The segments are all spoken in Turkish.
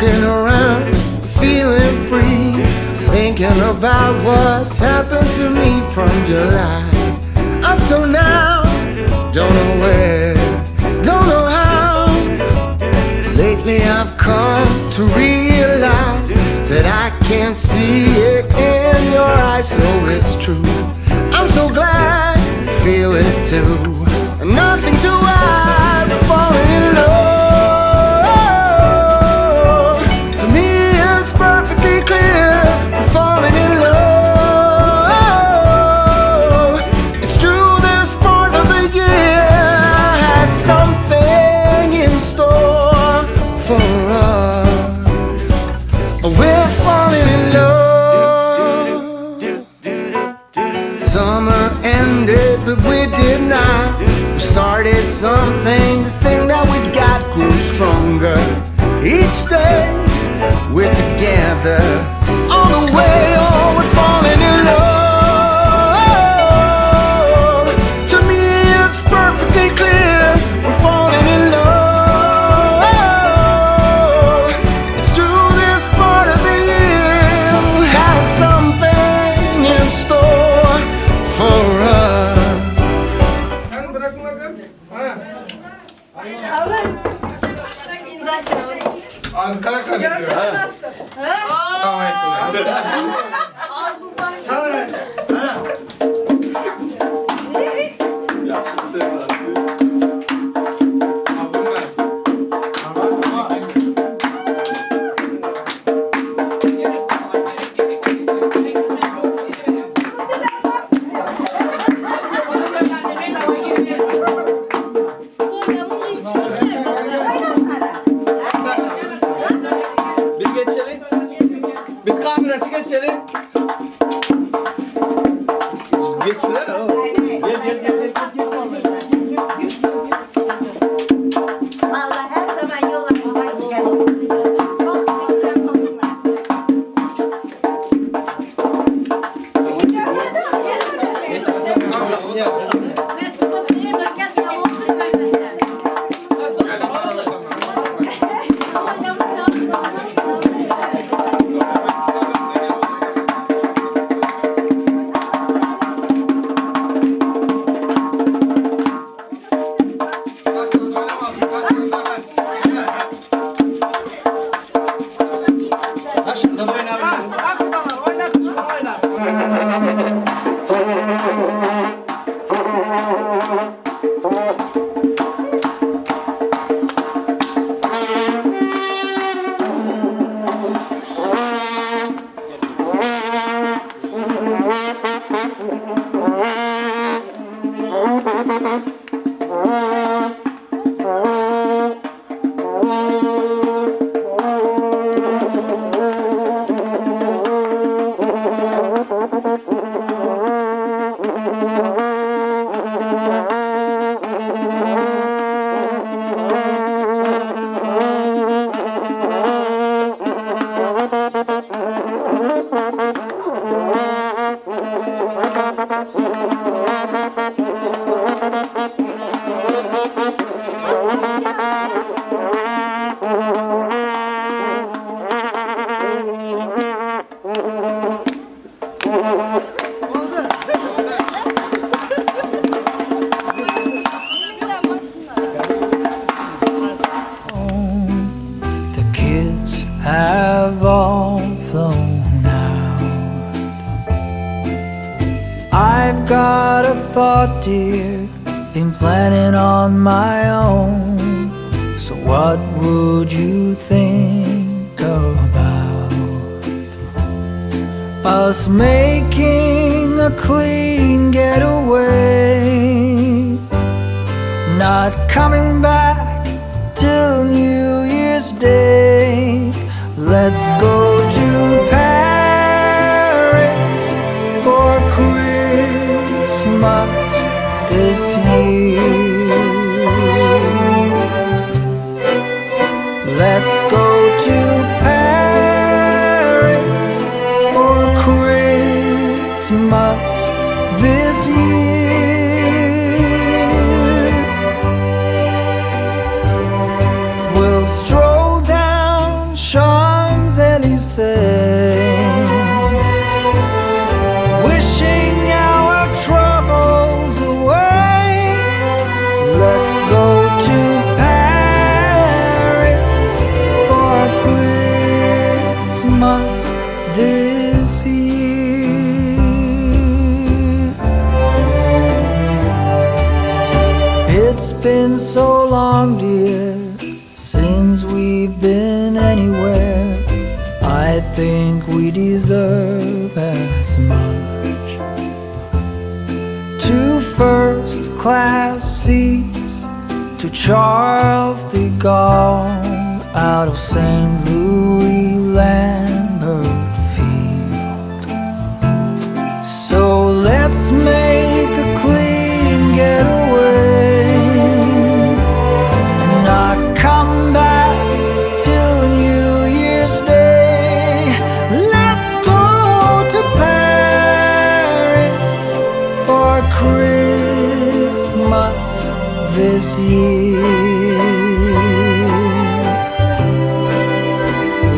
walking around, feeling free, thinking about what's happened to me from July up till now. Don't know where, don't know how. Lately I've come to realize that I can't see it in your eyes, so it's true. I'm so glad you feel it too. Nothing to hide, we're falling in love. To me it's perfectly clear, we're falling in love. It's true, this part of the year has something in store for us. We're falling in love. Summer ended, but we did not. We started something, this thing that we got grew stronger. Each day we're together, all the way on, we're falling in love. To me it's perfectly clear, we're falling in love. It's true, this part of the year has something in store for us. Ankara kadar diyor. Nasıl? Sağ Bir geçelim. Bir kamerası geçelim. Geçelim. Gel. Vallahi her zaman yola Aşkından oynayalım. The kids have all flown out. I've got a thought, dear, been planning on my own. So what would you think about us making a clean getaway, not coming back till New Year's Day? Let's go to Paris for Christmas this year. Let's go to Paris for Christmas this year. We'll stroll down Champs fear. It's been so long, dear, since we've been anywhere. I think we deserve as much. 2 first-class seats to Charles de Gaulle out of St. Louis Lambert Field. So let's make a clean getaway and not come back till New Year's Day. Let's go to Paris for Christmas this year.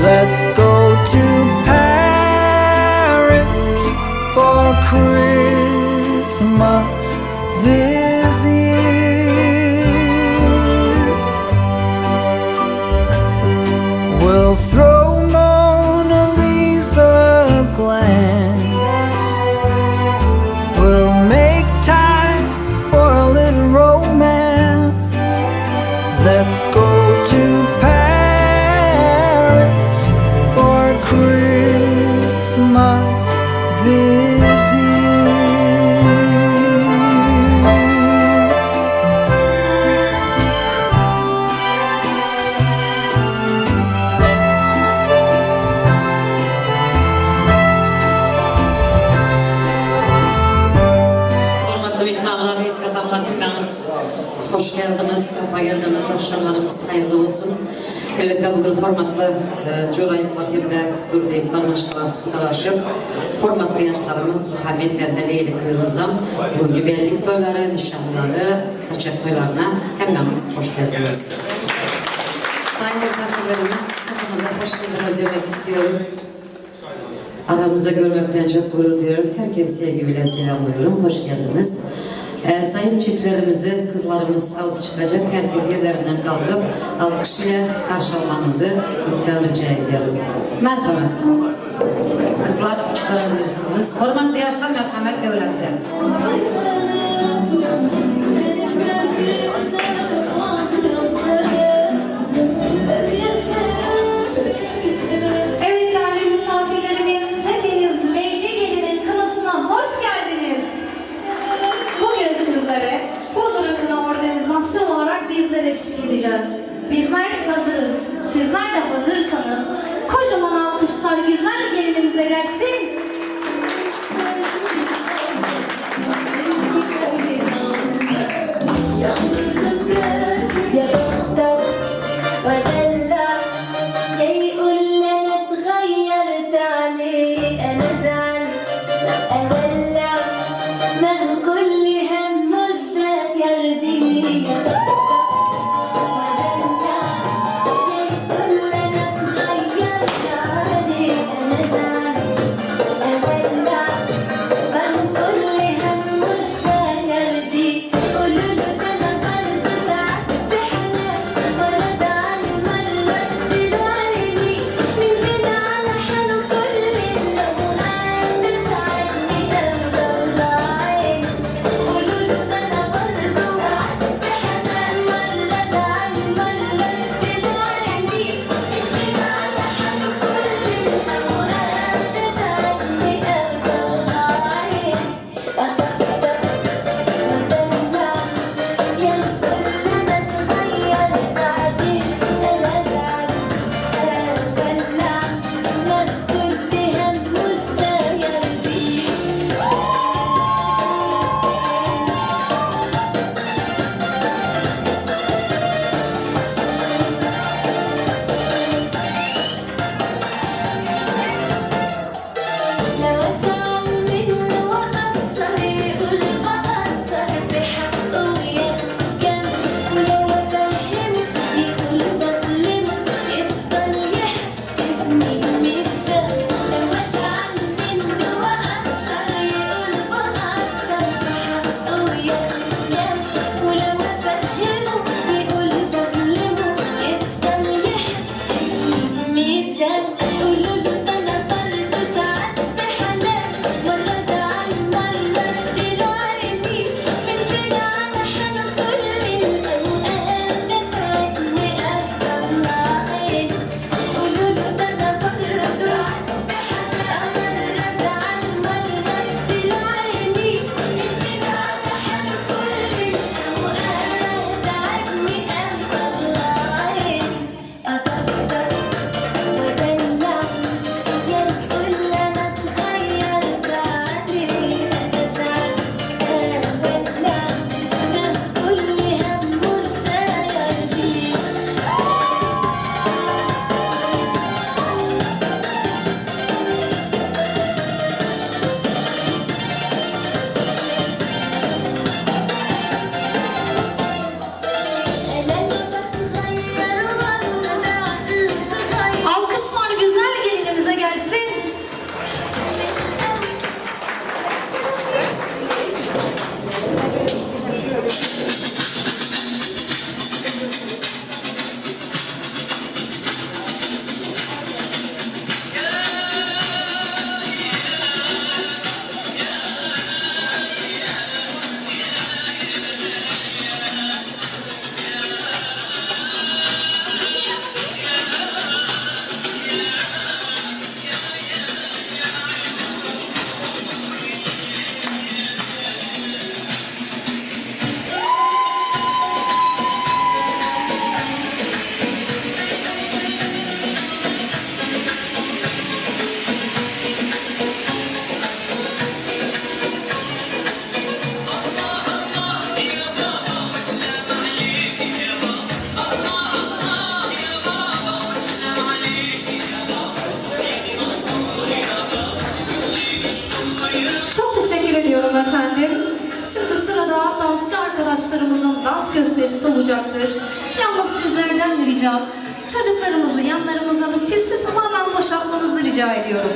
Let's go to Paris for Christmas this year. We'll throw Mona Lisa a glance. We'll make time for a little romance. Let's go to Paris for Christmas this year. Hürmetli mehmanlar, adamlar hemmemiz hoş geldiniz, sefa geldiniz, akşamlarımız hayırlı olsun. Birlikte bugün hürmetli coğrafyalar hem de Durdayıklar Maşkalası Pıdalaşım, hürmetli yaşlarımız Muhammed ve Leyli kızımızın bugün güvenlik toyları, nişanları, saçak toylarına hemmemiz hoş geldiniz. Sayın misafirlerimiz, hepimize hoş geldiniz demek istiyoruz. Aramızda görmekten çok gurur duyuyoruz. Herkese sevgiyle selamlıyorum. Hoş geldiniz. Sayın çiftlerimizi, kızlarımız alıp çıkacak. Herkes yerlerinden kalkıp alkış ile karşı almanızı lütfen rica ediyorum. Merhamet. Kızlar çıkarabilirsiniz. Hürmetli yaşlar merhametle öğrense. Evet değerli misafirlerimiz, hepiniz Leyli Gelin'in kınasına hoş geldiniz. Bugün sizlere Pudra Kına organizasyon olarak bizler eşlik edeceğiz. Bizler hazırız. Sizler de hazırsanız kocaman alkışlar güzel gelinimize gelsin. ediyorum efendim. Şimdi sırada dansçı arkadaşlarımızın dans gösterisi olacaktır. Yalnız sizlerden ricam, çocuklarımızı yanlarımıza alıp pisti tamamen boşaltmanızı rica ediyorum.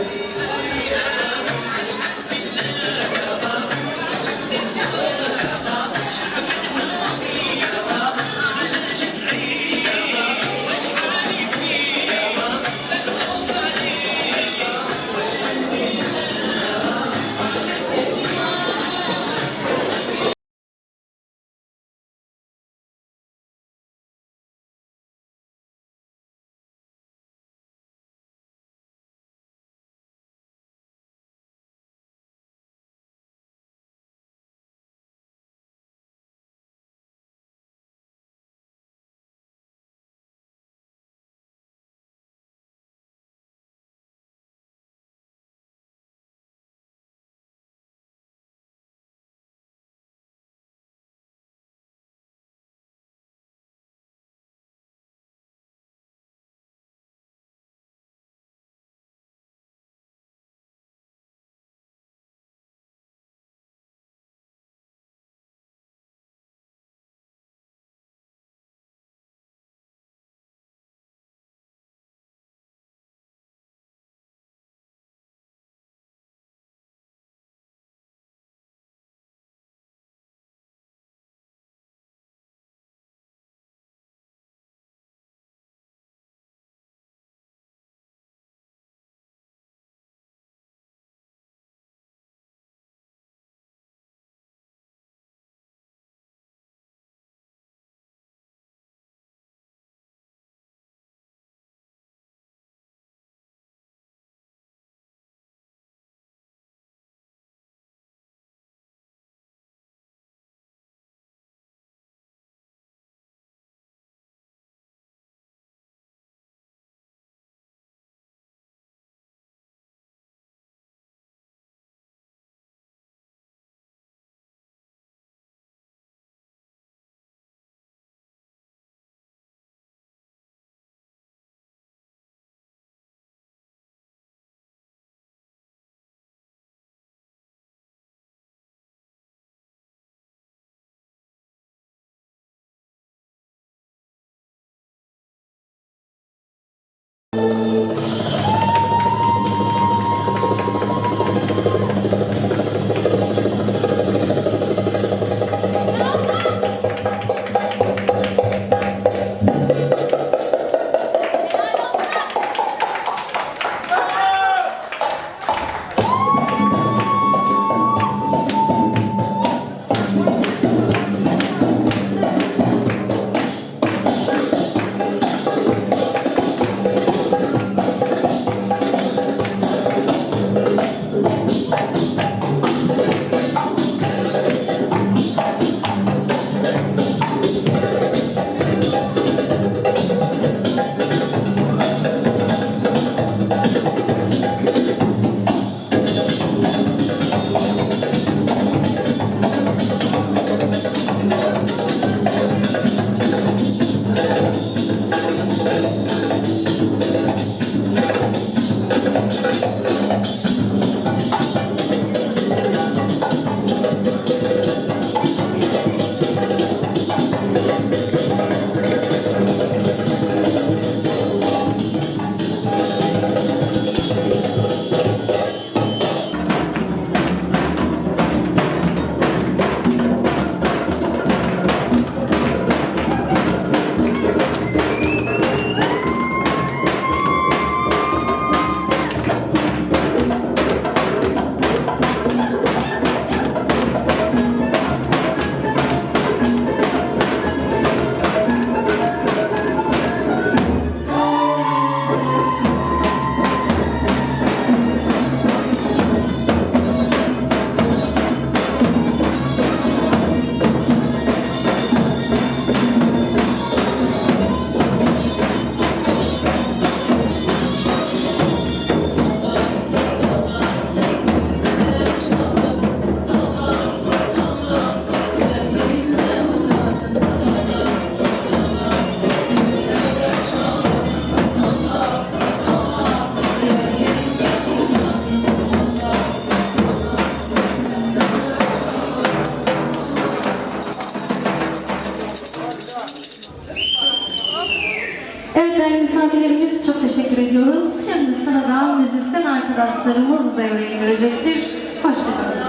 arkadaşlarımız devreye girecektir. Hoşçakalın.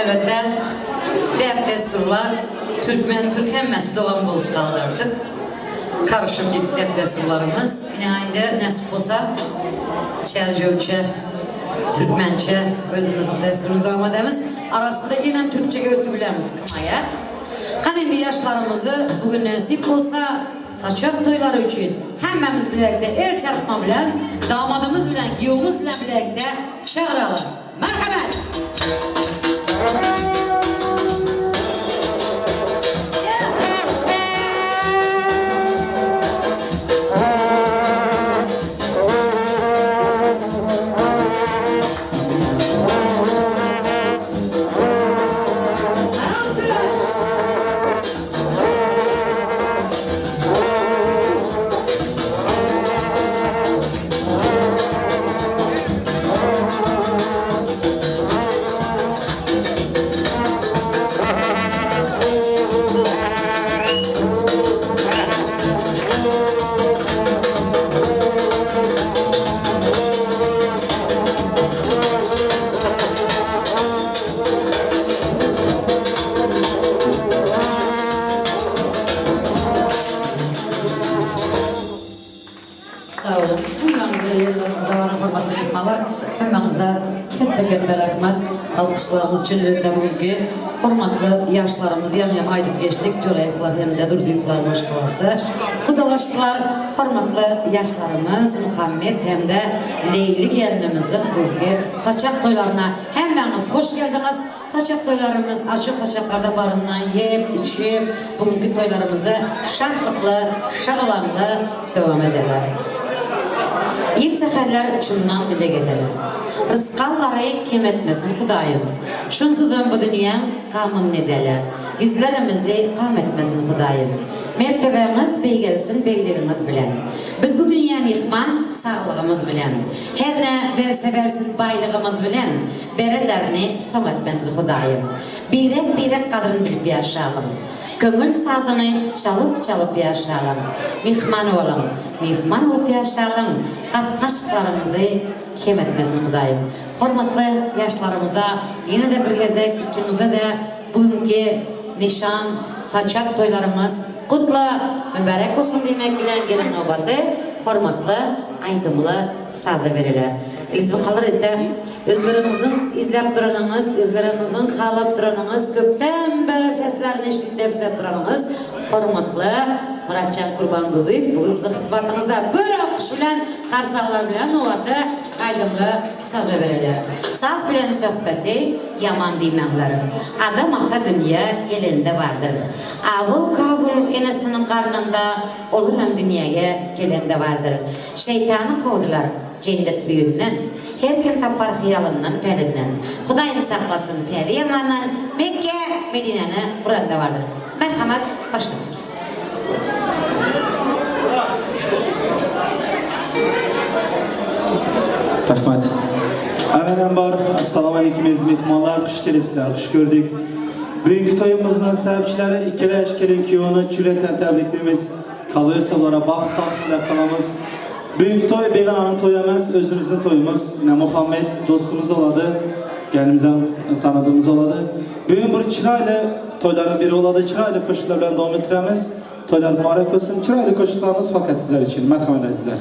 Evet de dep desturlar Türkmen Türk hemmesi doğan bulup kaldırdık. Karışıp gitti dep desturlarımız. Yine aynı nasip olsa Çercevçe, Türkmençe özümüzün desturumuz devam edemiz. Arasında yine Türkçe götürülemiz kımaya. Kadimli yaşlarımızı bugün nasip olsa saçak toyları için hemmemiz birlikte el çarpma bilen, damadımız bilen, yuvumuz bilen birlikte çağıralım. Merhamet! Sağ olun. Hemmenize yerlerinize var, hürmetli mehmanlar. Hemmenize kette rahmet. Alkışlarımız için de bugünkü hürmetli yaşlarımız yan aydıp geçtik. Corayıflar hem de Durduyuflar Moşkılası. Kudalaştılar hürmetli yaşlarımız Muhammed hem de Leyli gelinimizin bugünkü saçak toylarına hemmeniz hoş geldiniz. Saçak toylarımız açık saçaklarda barından yiyip içip bugünkü toylarımızı şartlıklı, şağlanlı devam edelim. İlk seferler içinden dile gidelim. Rızkalları kim etmesin Hudayım. Şunsuzun bu dünya kamın nedeli. Yüzlerimizi kam etmesin Hudayım. Mertebemiz beygelsin beyliğimiz bilen. Biz bu dünya mihman sağlığımız bilen. Her ne verse versin baylığımız bilen. Berelerini son etmesin Hudayım. Birek kadrını bilip yaşayalım. Gönül sazını çalıp yaşayalım. Mihman olun, mihman olup yaşayalım. Atnaşıklarımızı kim etmesin Hudayım. Hürmetli yaşlarımıza yine de bir gezek ikimize de bugünkü nişan, saçak toylarımız kutla, mübarek olsun demek bilen gelin nöbeti hürmetli, aydımlı sazı verilir. İlizmi kalır ede, özlerimizin izlep duranınız, özlerimizin kalıp duranınız, köpten beri seslerini eşliğinde bize duranınız, hürmetli Muratcan Kurban Duduyuk, bugün sizin hizmetinizde bir akış bilen, karsallar bilen nöbeti aydımlı sazı verilir. Saz bilen sohbeti yaman deymeklerim. Adam ata dünya gelende vardır. Avul kabul enesinin karnında olur hem dünyaya gelende vardır. Şeytanı kovdular cennet büyüğünden. Her kim tapar hıyalından, perinden. Hudayım saklasın peri yamandan. Mekke, Medine'ne buranda vardır. Merhamet başladık. Rahmet. Avvalambor assalomu alaykum aziz mehmonlar, xush kelibsizlar, xush ko'rdik. Bugungi to'yimizning sababchilari ikkala kelin kuyovni yurakdan tabriklaymiz. Qolaversa ularga baxt taxt tilab qolamiz. Bugungi to'y begonaning to'yi emas, o'zimizning to'yimiz. Muhammed do'stimiz oladi, kendimizden tanıdığımız oladi. Bugun bir chiroyli to'ylarning biri oladi, chiroyli qo'shiqlar bilan davom ettiramiz. To'ylar muborak bo'lsin. Chiroyli qo'shiqlarimiz faqat sizlar uchun. Marhamat azizlar.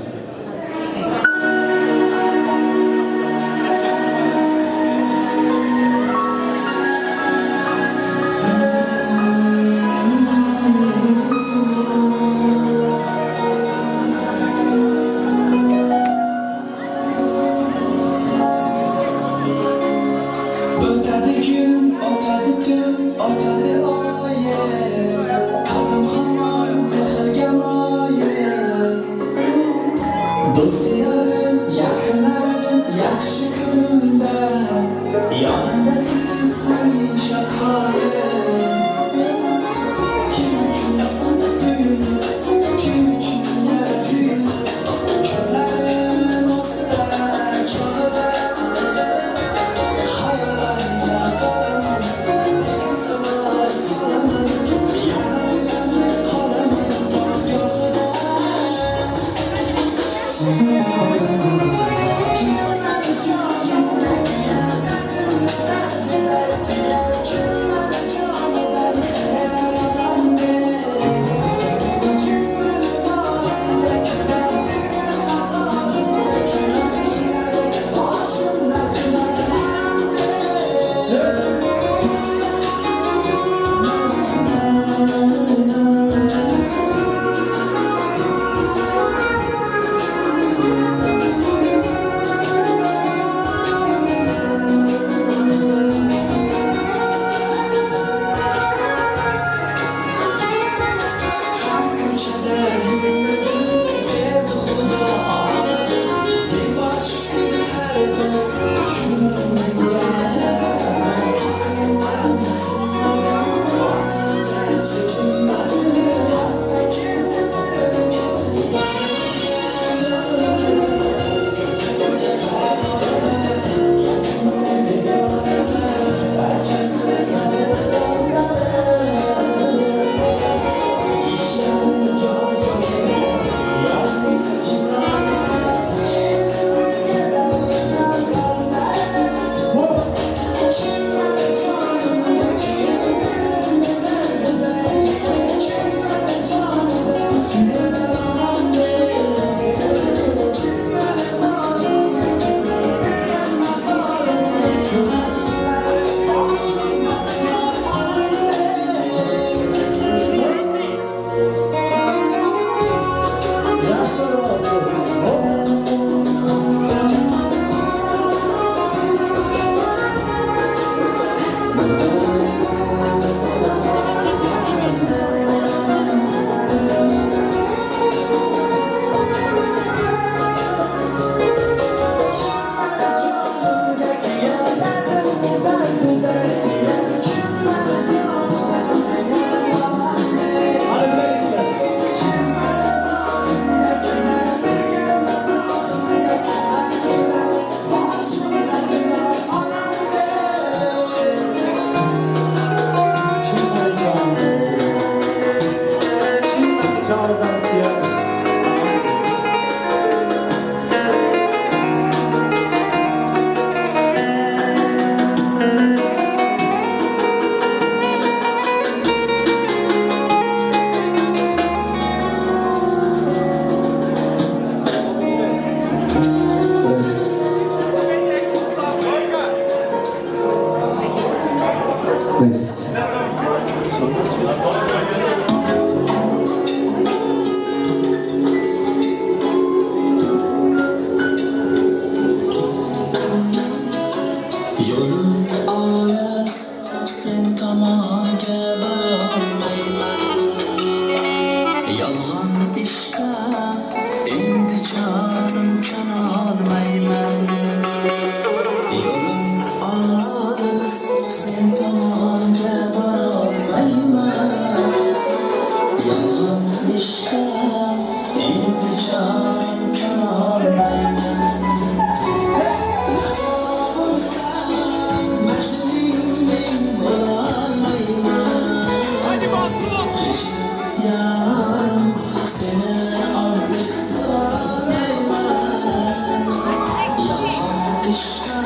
Yarım seni artık sevemem. Yalan işte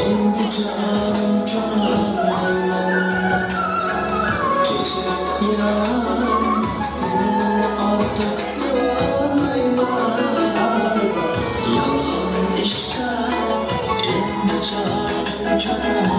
indi canım canım. Gece yarım seni artık sevemem. Yalan işte indi canım canım.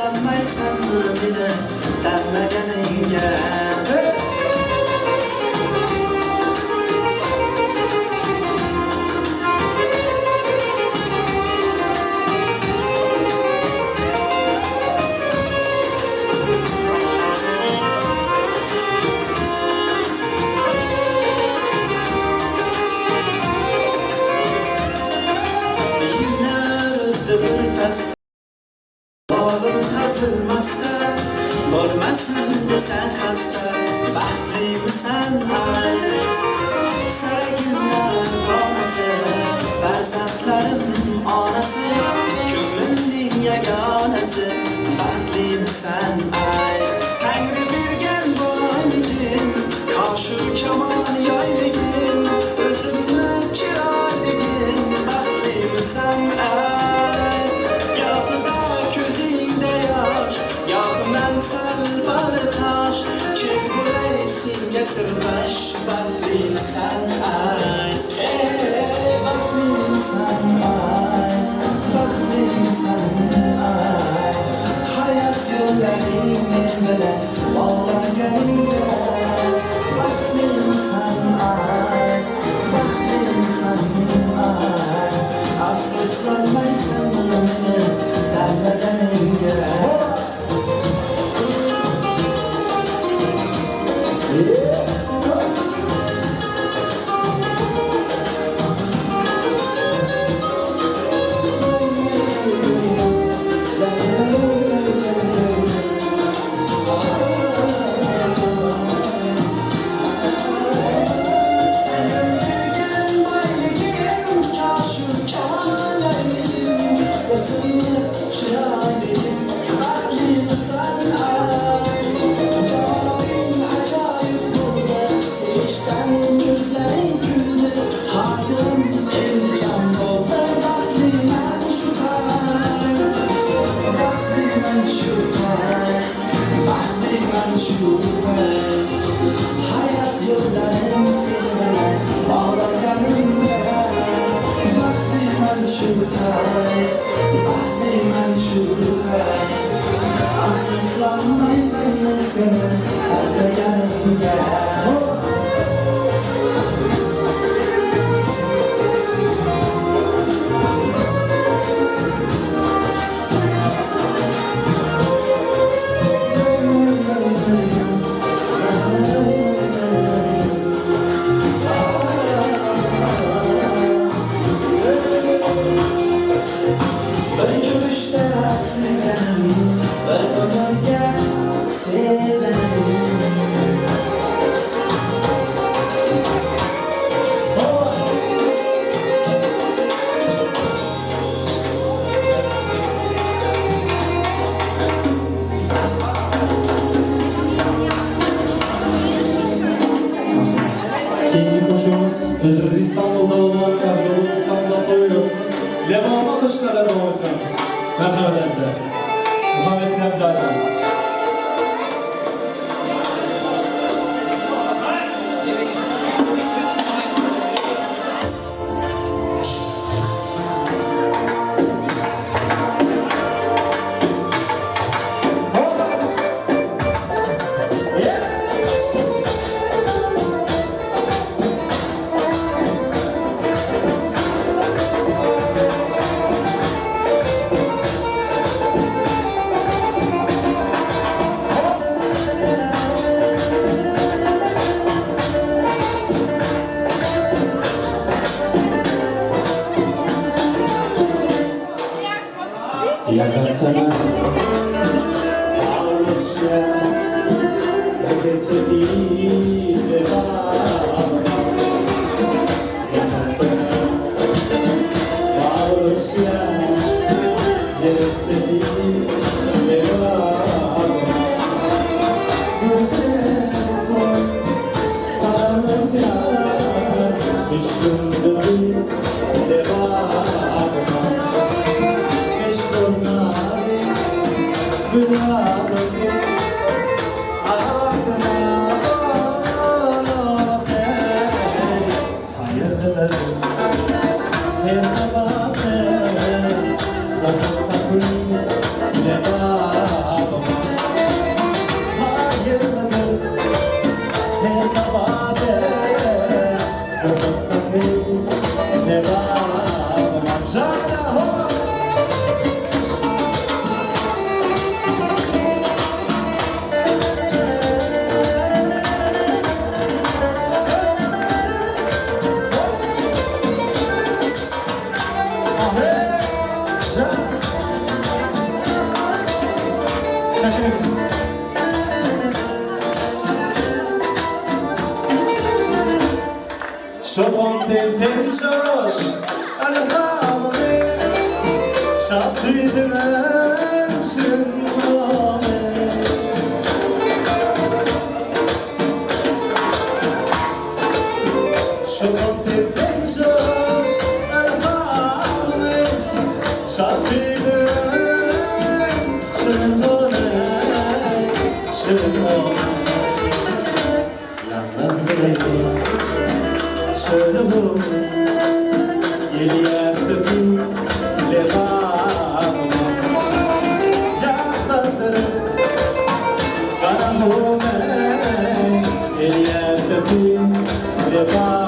afsuslanmaysanmi meni tanlaganingga. Bağım kazılmazsa, bormasın desen hasta, baxtlimisan ay. Sevgimler konası, farzandlarim onasi, ko'nglimning yagonasi, baxtlimisan ay. Tangri bergan boyligim, qoshu kamon yoyligim, o'zimni chiroyligim, baxtlimisan ay. Yo'qda ko'zingda yosh, yo'qman sal bir tosh, kelguray senga sirdosh, baxtlisan ay. Baxtlisan ay, baxtlisan ay. Hayot yo'llaring men bilan bog'langaningga. Baxtlisan ay, baxtlisan ay. Afsuslanmaysanmi meni tanlaganingga. Hayat yollarım seni bana bağlaganingga. Baxtiman shu tay, baxtiman shu tay. Afsuslanmayman seni tanlaganingga. Bir ko'rishda sevganim, bir umrga sevganim. Keyingi qo'shig'imiz o'zimiz İstanbul'da bo'lmoqda, İstanbul'da to'ylayapmiz. Devamlı alışlara devam etmemiz. Merhametinizle. Muhammed'in emdadımız. Yakasana Ağlaşa Çekeceğiyle bağlama Yakasana Ağlaşa Çekeceğiyle bağlama Mutlu son Ağlaşa Üstünde bağlama Günahım, hayatına tevfim çoş Alhamdülillah Çattıydım emşin Çok tevfim çoş Alhamdülillah Çattıydım emşin Sönüm Yeliyatım Levam Yaklatırım Karamume Yeliyatım Levam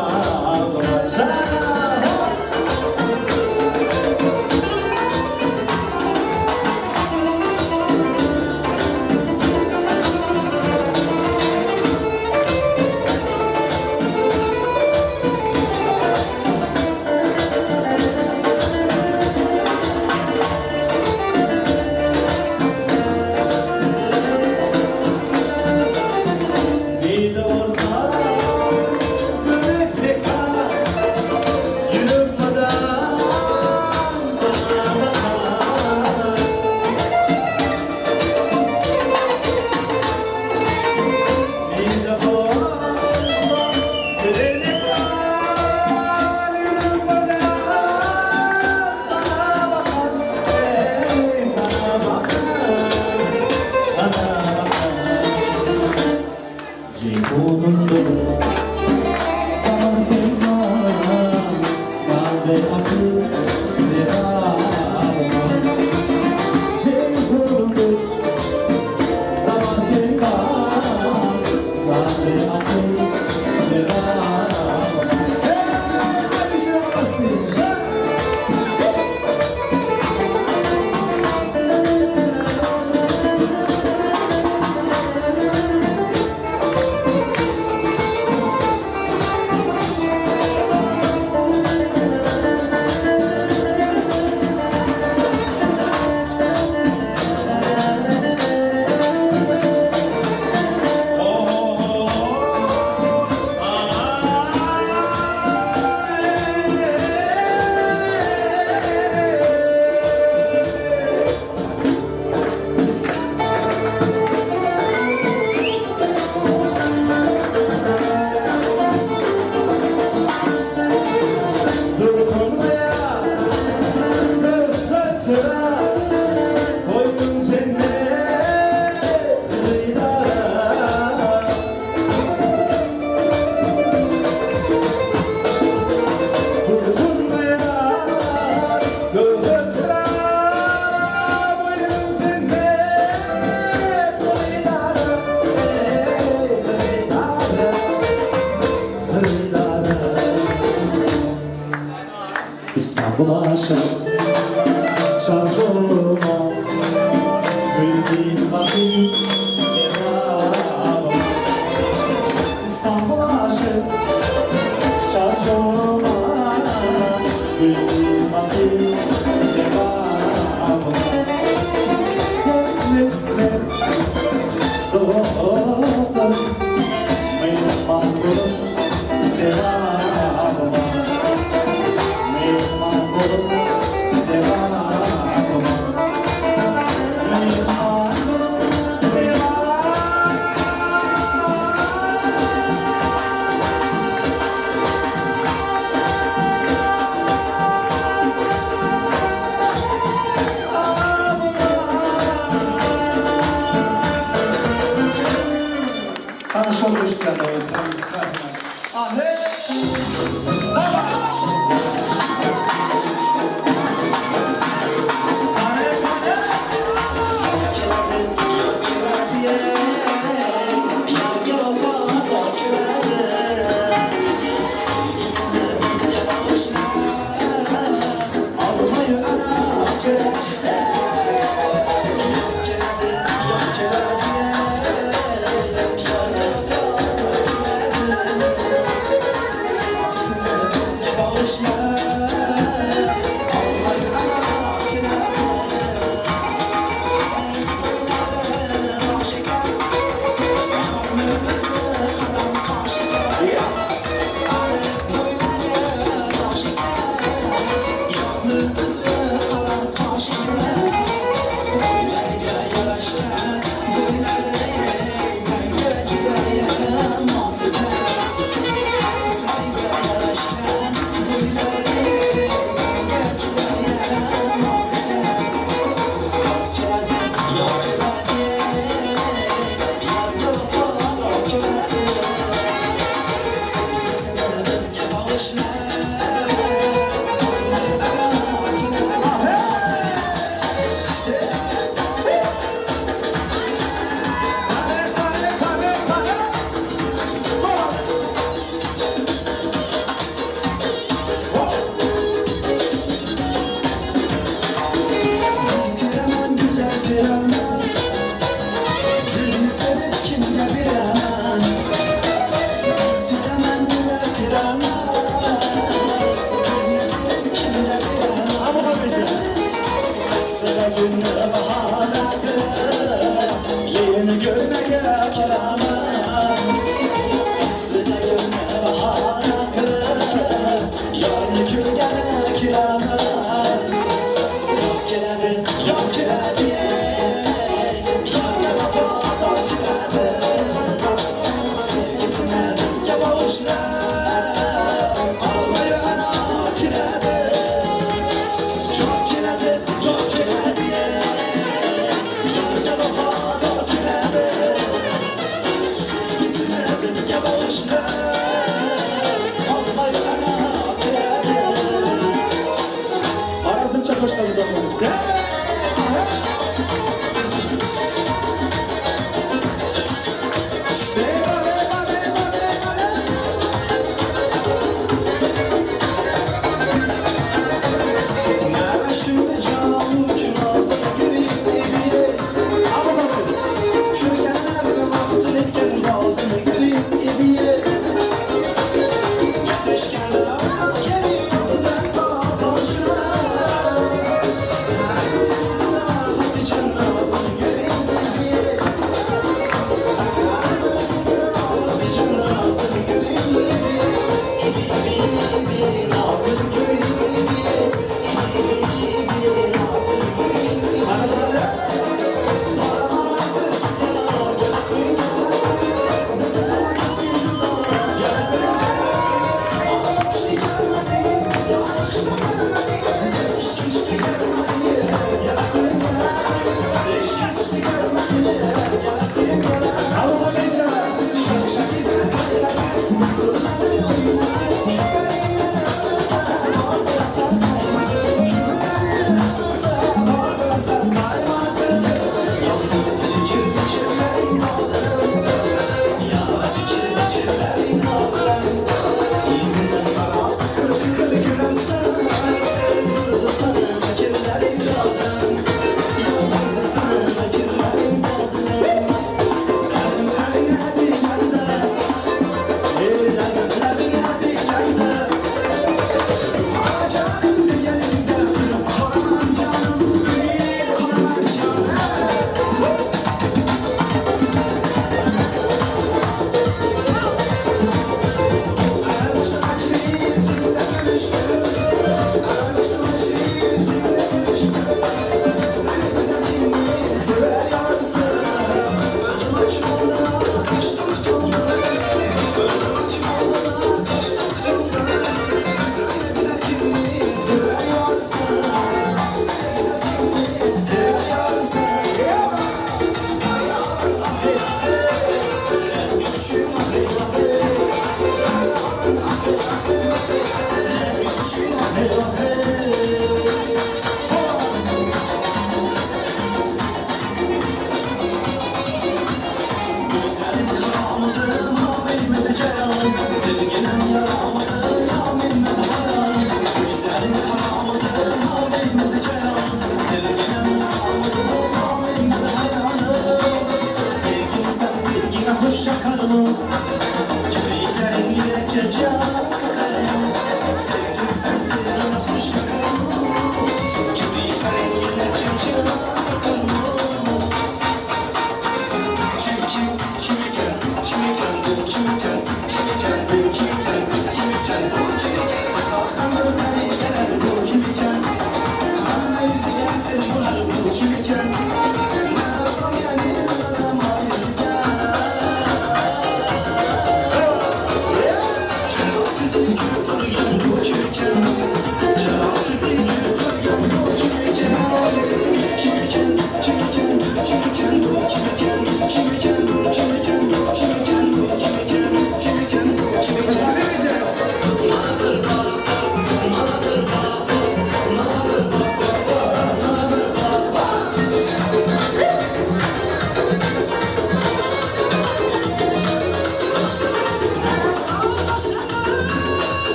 İstanbul'a şarj olma Bildiğin bakayım İstanbul'a şarj olma Bildiğin bakayım Çok hoş geldiniz. Ahmet! Sıra günü baharadır, yerini görmeye kiralar. Sıra günü baharadır, yarını kürgene kiralar. Yok kiredir, yok kiredir, yarına vefada kiredir. Sevgisine rızka bağışlar, almayı ana kiredir. Yok kiredir, yok kiredir, yarına vefada kiredir. Sevgisine rızka bağışlar, almayı ana kiredir. Arasın çakışları da oluruz. İşte bale bale bale bale. Ne şimdi canım künazı göreyim eviye. Ama bakın, kürgenlerin aftın etken bazını göreyim eviye. Geçken ama gelin yazıdan bağdaşına. Hadi canım göreyim eviye. Hadi canım göreyim eviye. Nazır göreyim eviye.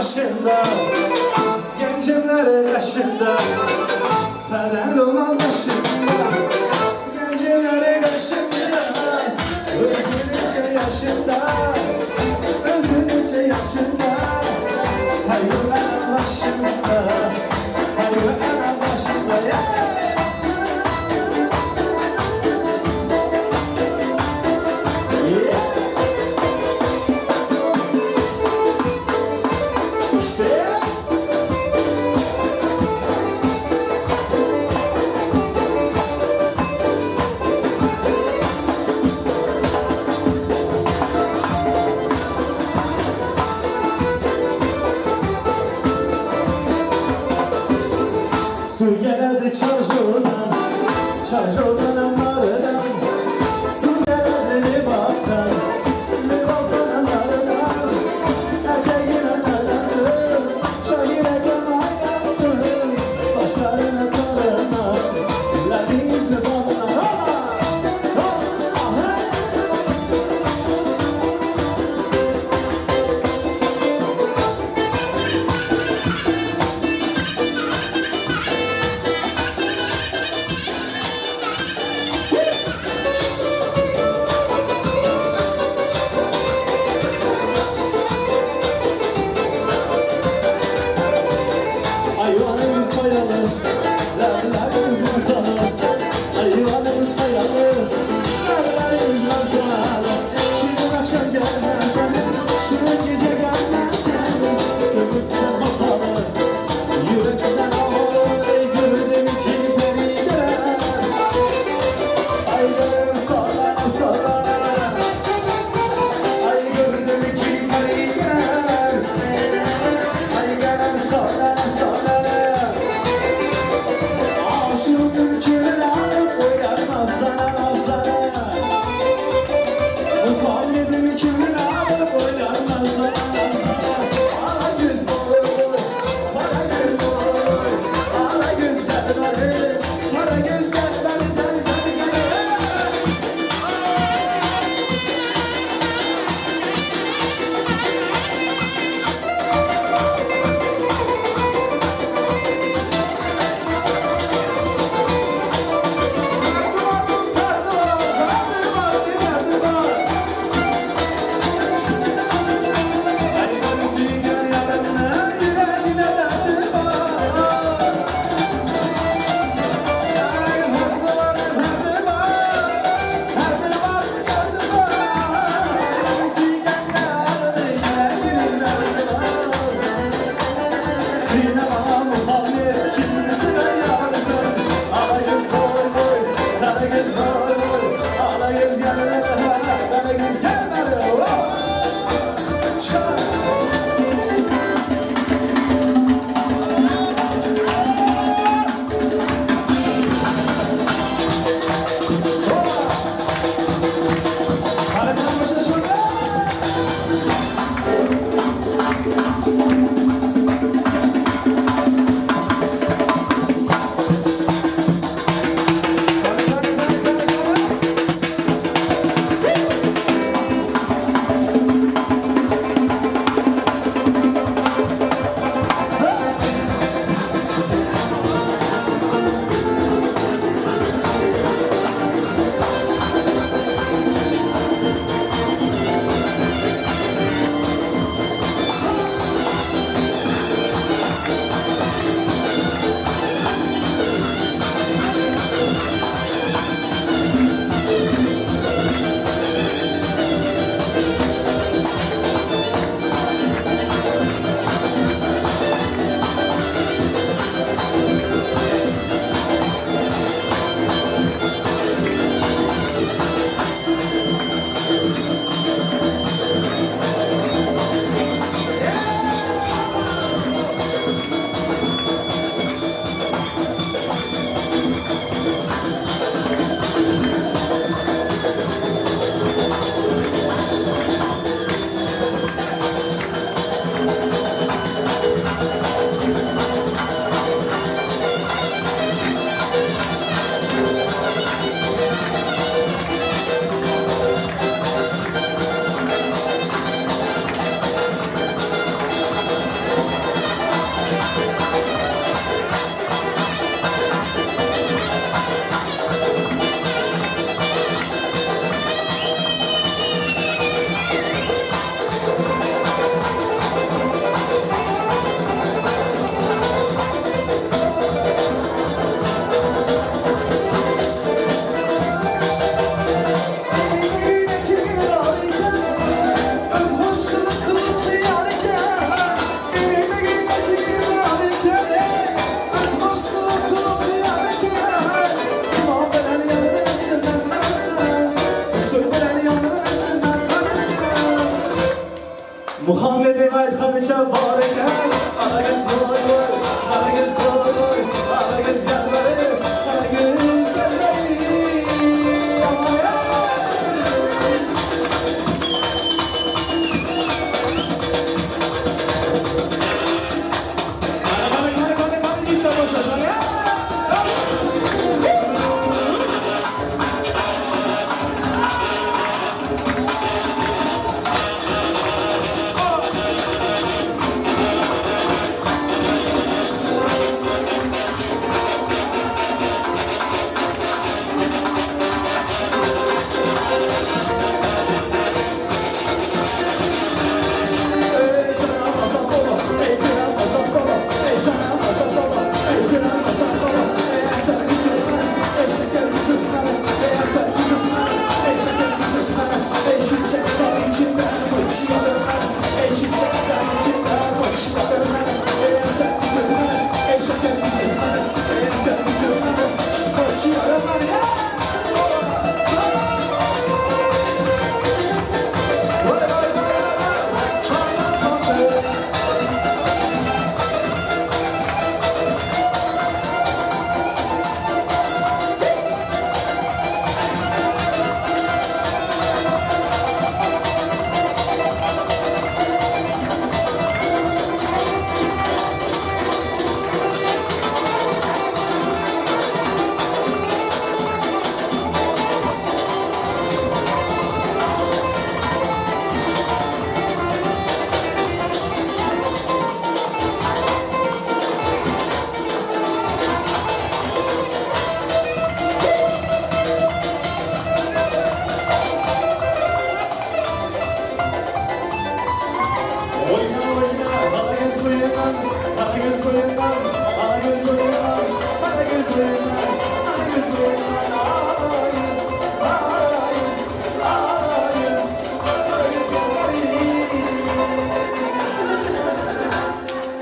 başında, gencimlerin yaşında, Peren roman başında, gencimlerin yaşında, özgürlükçe yaşında, özgürlükçe yaşında, hayır anam başında, hayır anam başında, yeah! Su geldi çarşodan, çarşodan amardan. Su geldi libaptan, libaptan amardan. Eteğin anadansın, şahire kanayansın. Saçlarını tarına, labinizi bağına. Muhammed'in aytganicha bor ekan. Qara kız voy voy, qara kız voy voy, qara kız gazlari, qara kız gazlari. Qara git de boşa ya.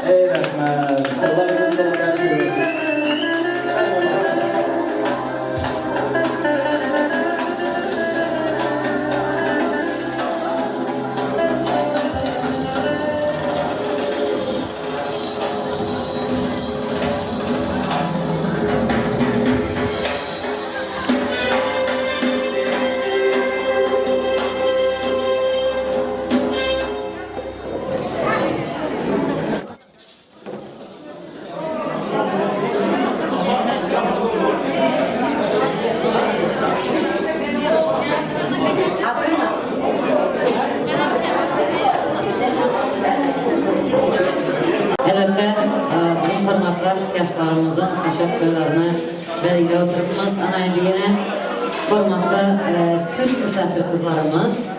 Ey rahmet, Allah'ınızı da bırakıyoruz. Elbette bu formatlar yaşlarımızın teşekkürlerini belirli oturtmamız anayliğine formatta Türk misafir kızlarımız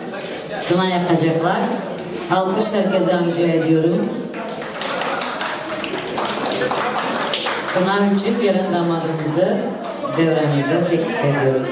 kına yakacaklar. Alkış herkese rica ediyorum. Kına için gelen damadımızı devremize teklif ediyoruz.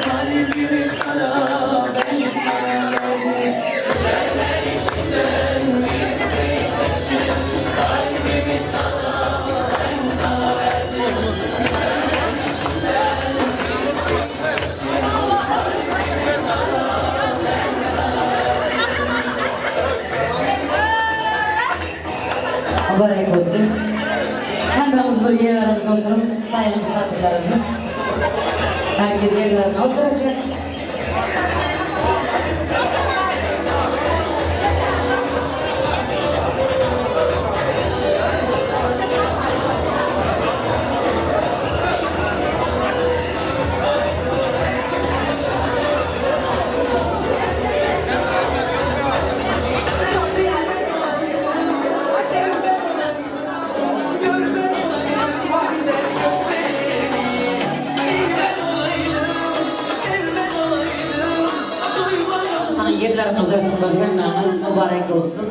Kalbimi sana, ben sana verdim. Seller içinden bir seni seçtim. Kalbimi sana, ben sana verdim. Seller içinden bir seni seçtim. Kalbimi sana, ben sana verdim. Mübarek olsun. Hemimiz bir yerlerimize oturun. Sayın misafirlerimiz. Herkes yerlerine oturacak. Hani yerlerimize oturun. Hemimiz mübarek olsun.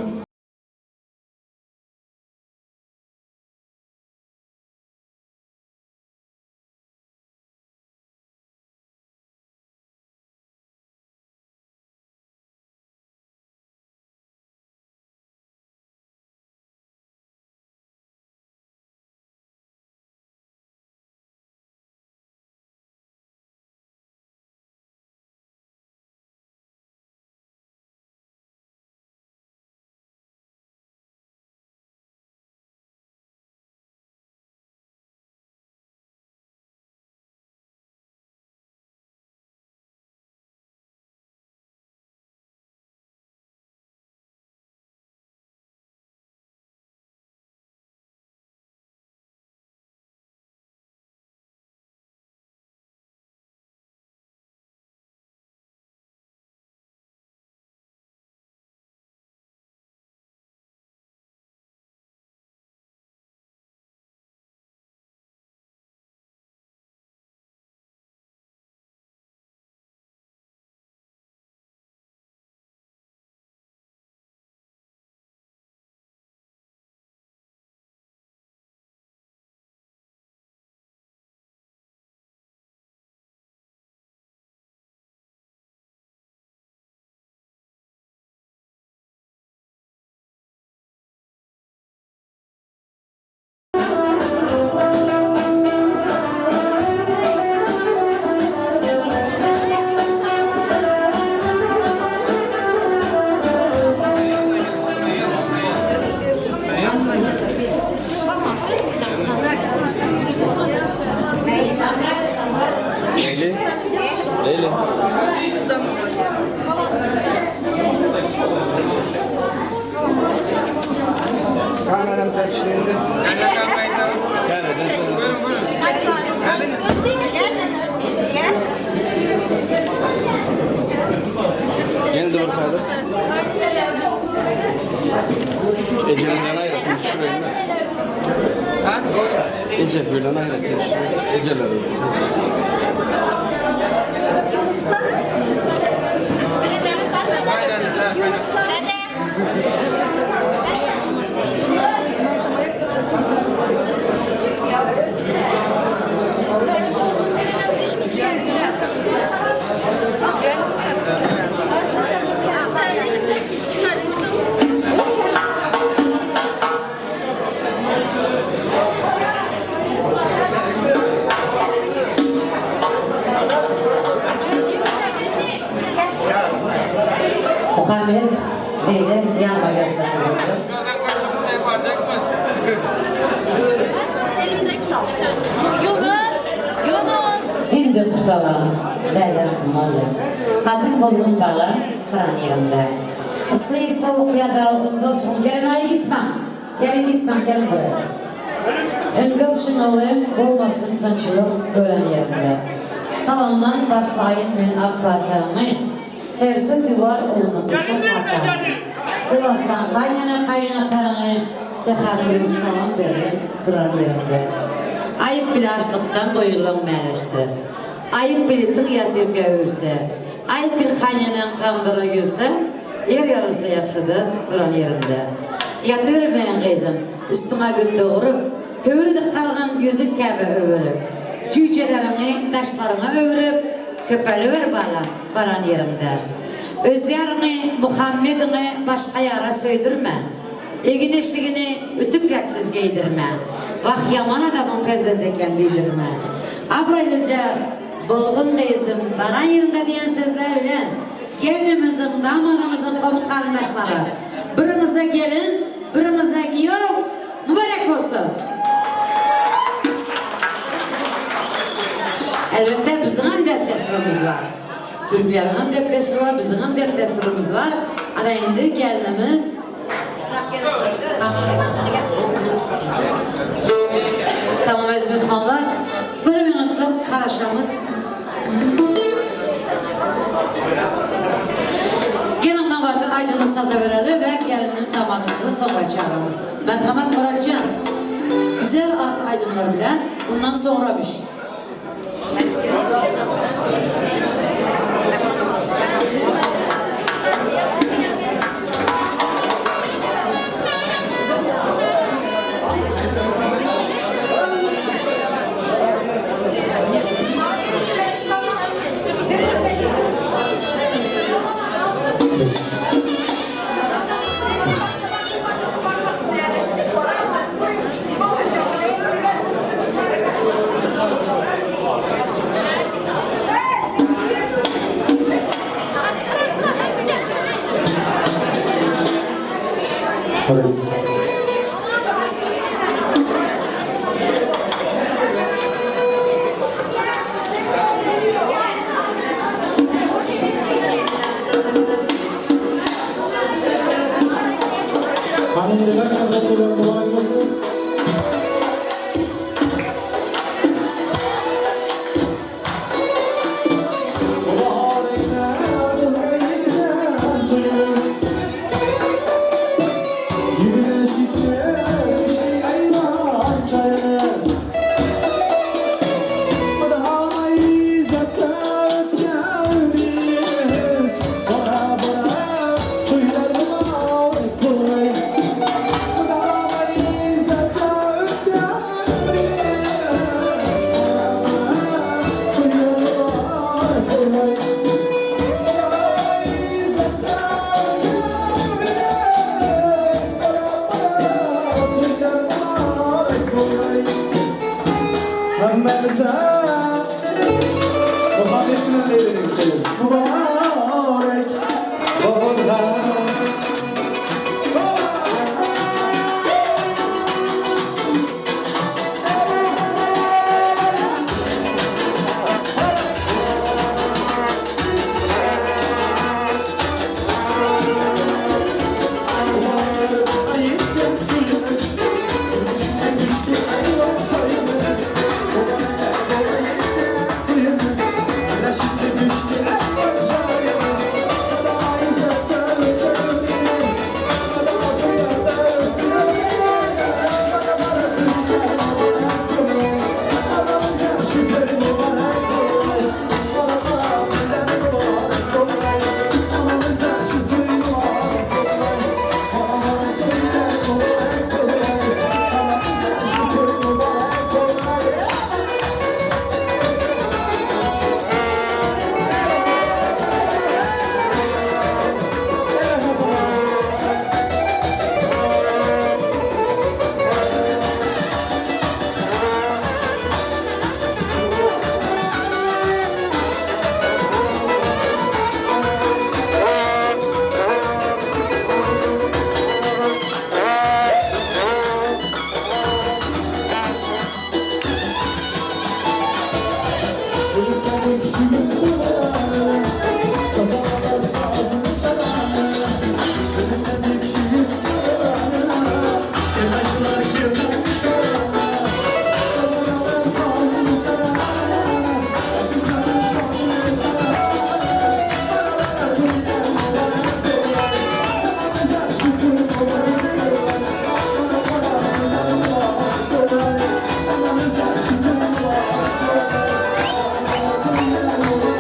Kameram taşıydı. Gel de bakalım. Ece'den ayrı şuraya. Ha? Ece birden ayrı şuraya. Ece'ler öyle. Muhammed Bey'le yanıma gelseniz olur. Hindi tutalım, derler tumalım. Kadın kolunu bağlar, Kur'an yerinde. Isıyı soğuk ya da ıngılçın, gelin ayı gitmem. Gelin gitmem, gelin buraya. Ingılçın olayım, olmasın tınçılık gören yerinde. Salamdan başlayın ben AK Parti'mi. Her sözü var oğlum, sokakta. Sıvasan kaynana sehatürüm salam verin, duran yerimde. Ayıp bile açlıktan doyulan məlişse. Ayıp bile tığ yatıp gövürse. Ayıp bir kanyanan kandıra girse, yer yarılsa yaxşıdır, duran yerinde. Yatıvermeyin kızım, üstüme gün doğurup, Tövrüdük kalgan yüzük kabe öğürüp, cücelerimi taşlarına öğürüp, köpeli ver baran yerimde. Öz yarını, Muhammed'ini başka yara söydürme. Egin eşigini ütüplaksız giydirme. Vah yaman adamın perzendeken değdirme. Abraylıca bulgun beyzim baran yerinde diyen sözler bilen gelinimizin, damadımızın komuk kardeşleri birimize gelin, birimize yok, mübarek olsun. Elbette bizim hem dert desturumuz var. Türklerin hem dert desturu var, bizim hem dert desturumuz var. Ana indi gelinimiz tamam ezmek mallar. Bir minutluk karışamız. Gelin damatı aydınlık saza verelim ve gelinin damadımızı sonra çağırırız. Merhamet Muratcan, güzel aydınlar bilen bundan sonramış. Polis. Hanımlar çabuk mübarek olsun. Thank you.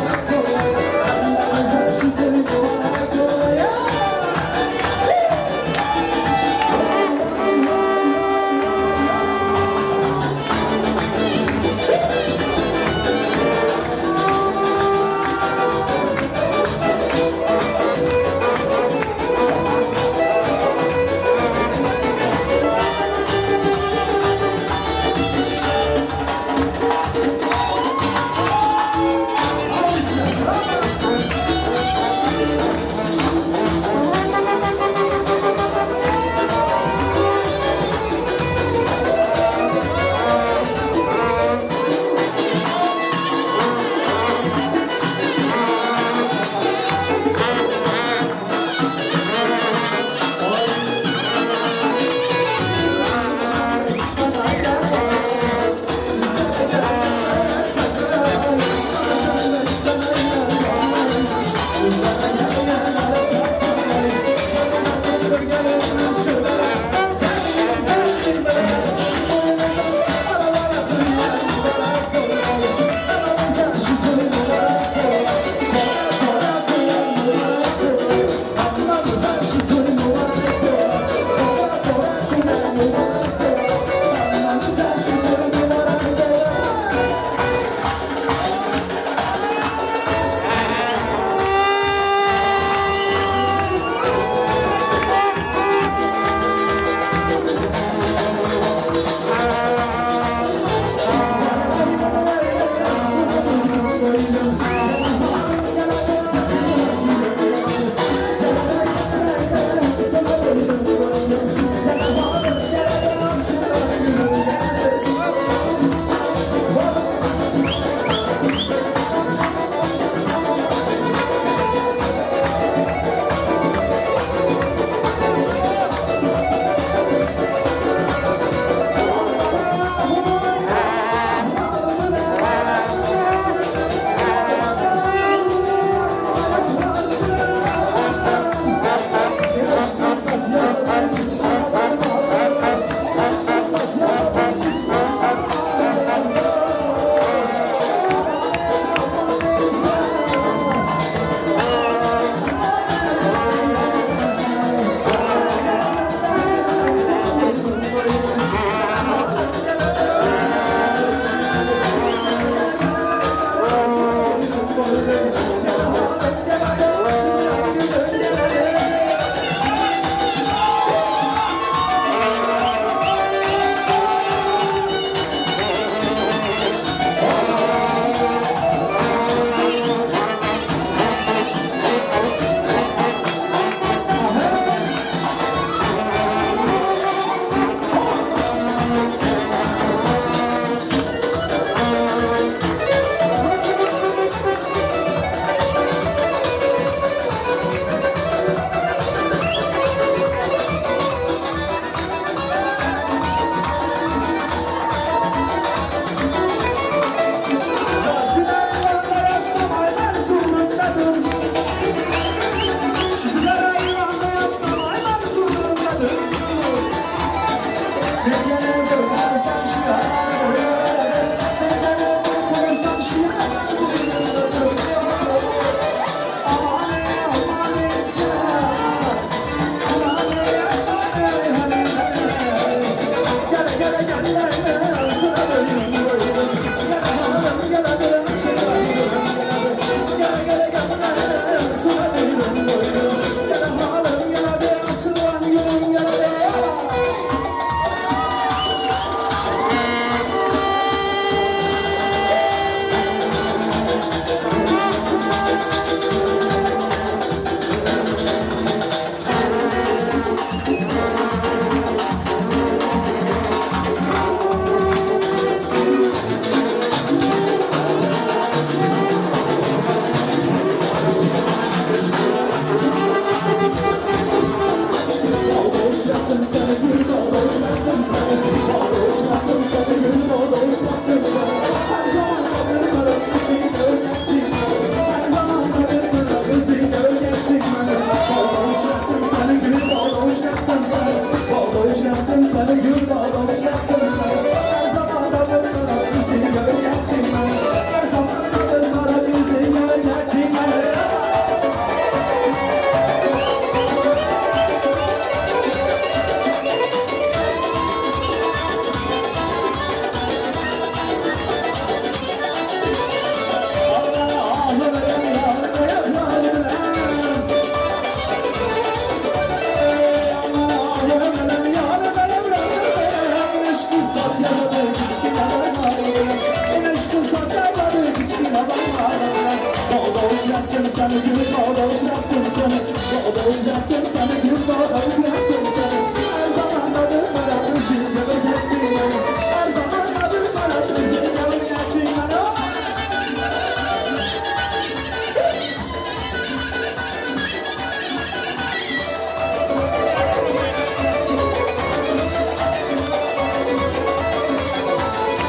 seni gül bağdaş yaptım seni Bağdaş yaptım seni gül bağdaş yaptım seni Her zaman adım bana kızım yanı getir beni Her zaman adım bana kızım yanı getir beni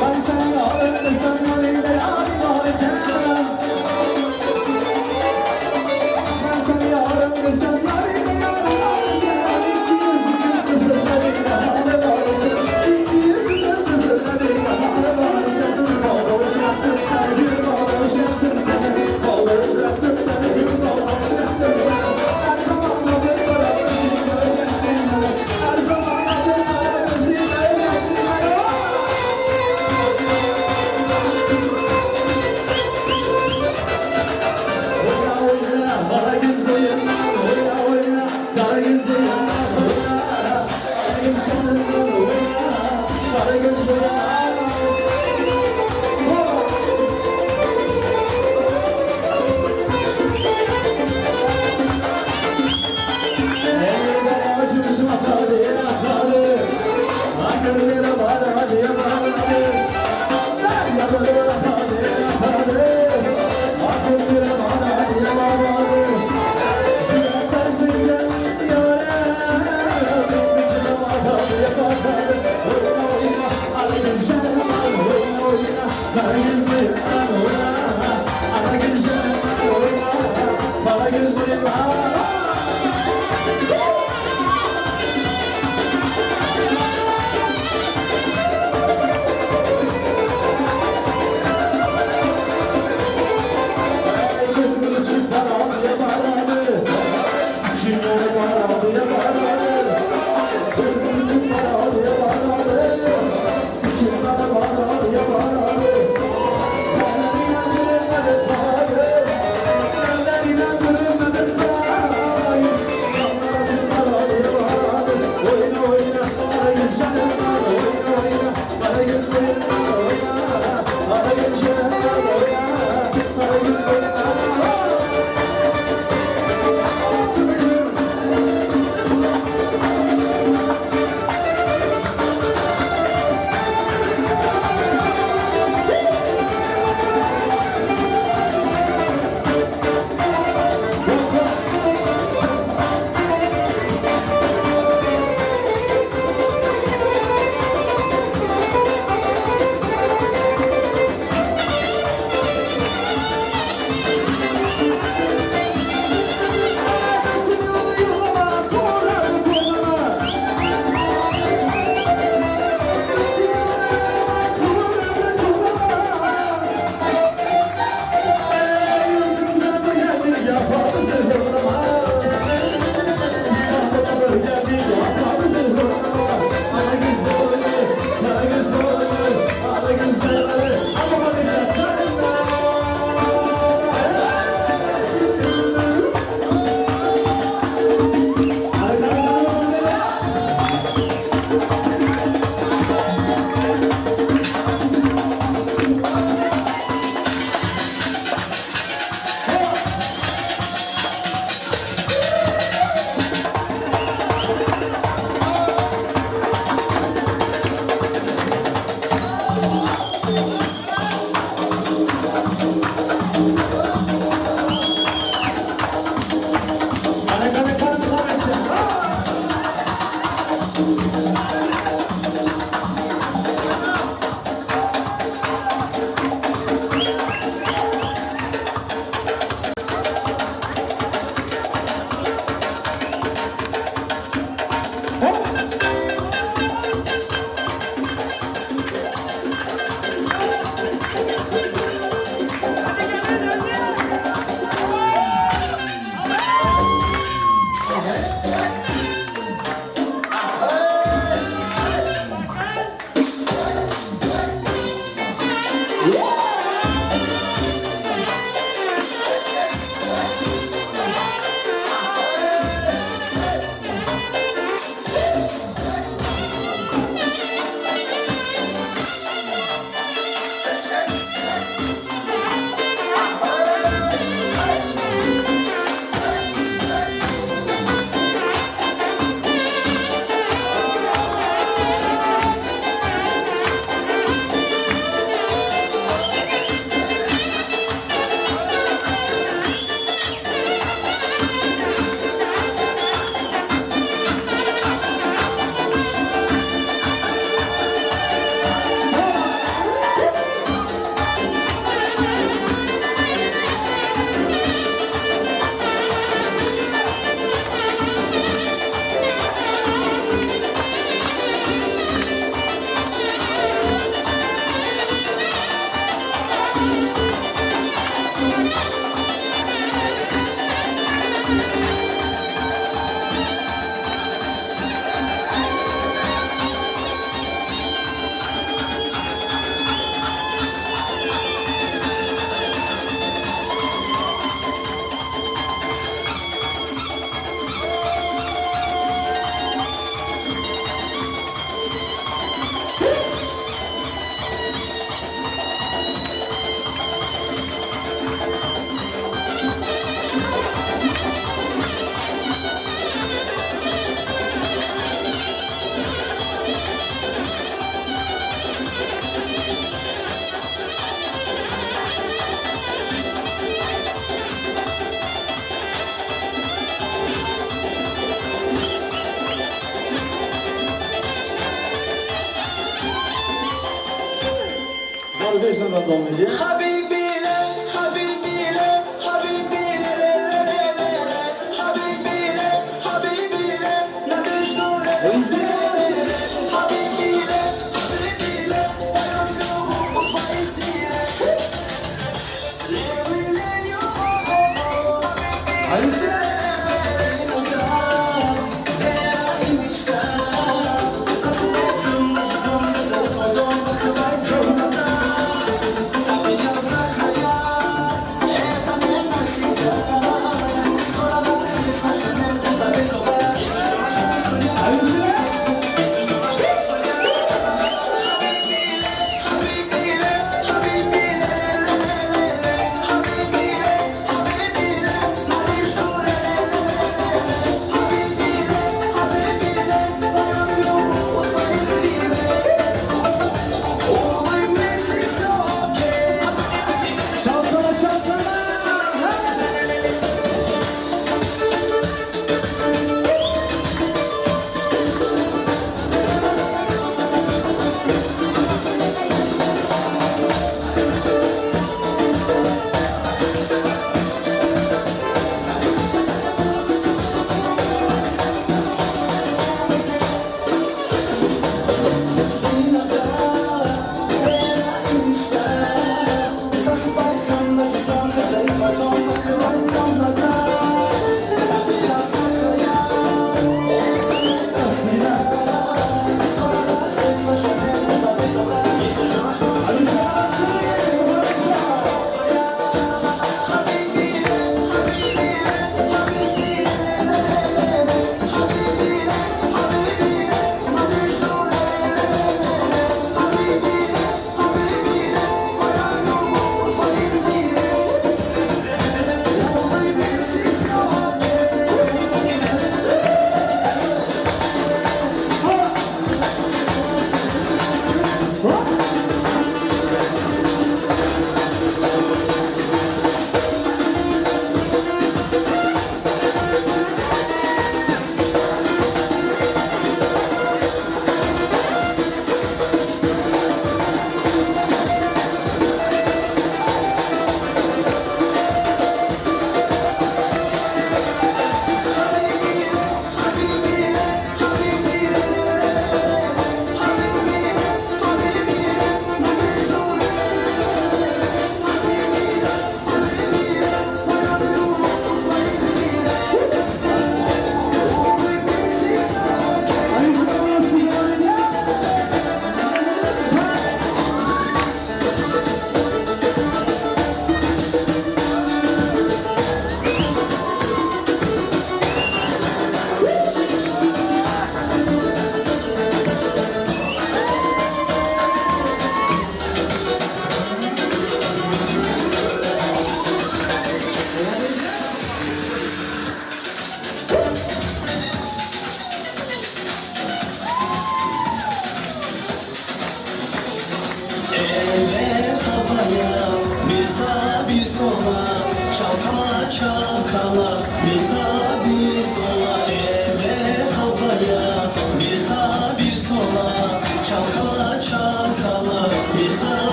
Ben seni yarım sen yanımda yarım olacağım Ben seni yarım sen yanımda yarım olacağım İki yüzlü kızlarıyla halim olacağım İki yüzlü kızlarıyla halim olacağım Bağdaş yaptım seni gül bağdaş yaptım seni Bağdaş yaptım seni gül bağdaş yaptım seni Her zaman adım bana kızım yanı getir beni Her zaman adım bana kızım yanı getir beni Oyna oyna bana güzelim Oyna oyna bana güzelim Oyna benim canım oyna bana güzelim Ellerden acımışım atladı atladı Akıllara bana diye bağladı Yabancı atladı atladı Akıllara bana diye bağladı Yürekten senden yâre Zikretine bana diye bağladı Oyna oyna ara gülşen oyna oyna Bana güzelim oyna Ara gülşen oyna Bana güzelim Gözümün içi para diye bağladı İçimleri para diye bağladı Gözümün içi para diye bağladı İçimleri para diye bağladı Benden inandırılmadı faiz Benden inandırılmadı faiz Bana diye bağladı Oyna oyna bana gülşen oyna oyna Bana gülşen oyna Bana gülşen oyna Bana gülşen oyna Habibile, Habibile, Habibile, Habibile, Habibile, Nadejdo'le, Habibile, Habibile, dayan yolu uzmayıcıyla.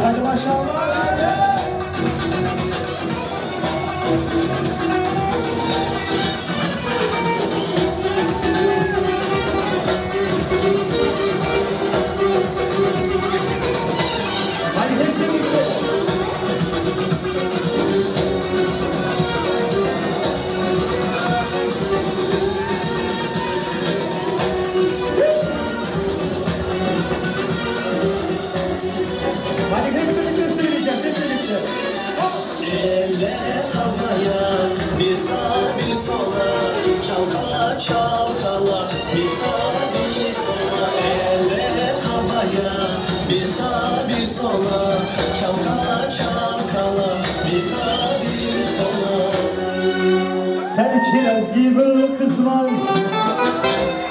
hadi maşallah. Hadi hep birlikte. Hadi hep birlikte söyleyeceğiz, hep birlikte. Eller havaya, bir sağa bir sola, çalkala çalkala, bir sağa bir sola. Eller havaya, bir sağa bir sola, çalkala çalkala, bir sağa bir sola. Sen kiraz gibi kızman,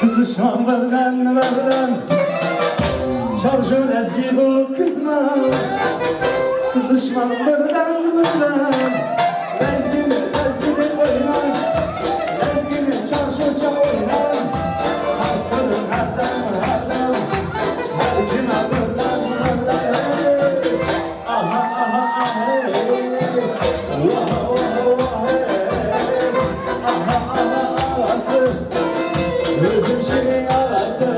kızışman birden. Şarjölez gibi kızman, kızışman birden. Lezgini oynar, lezgini çarşıca oynar. Hasırın herden, her kime birden. Aha, hey. Vah, hey. Aha, ağası, gözüm şeyin ağası.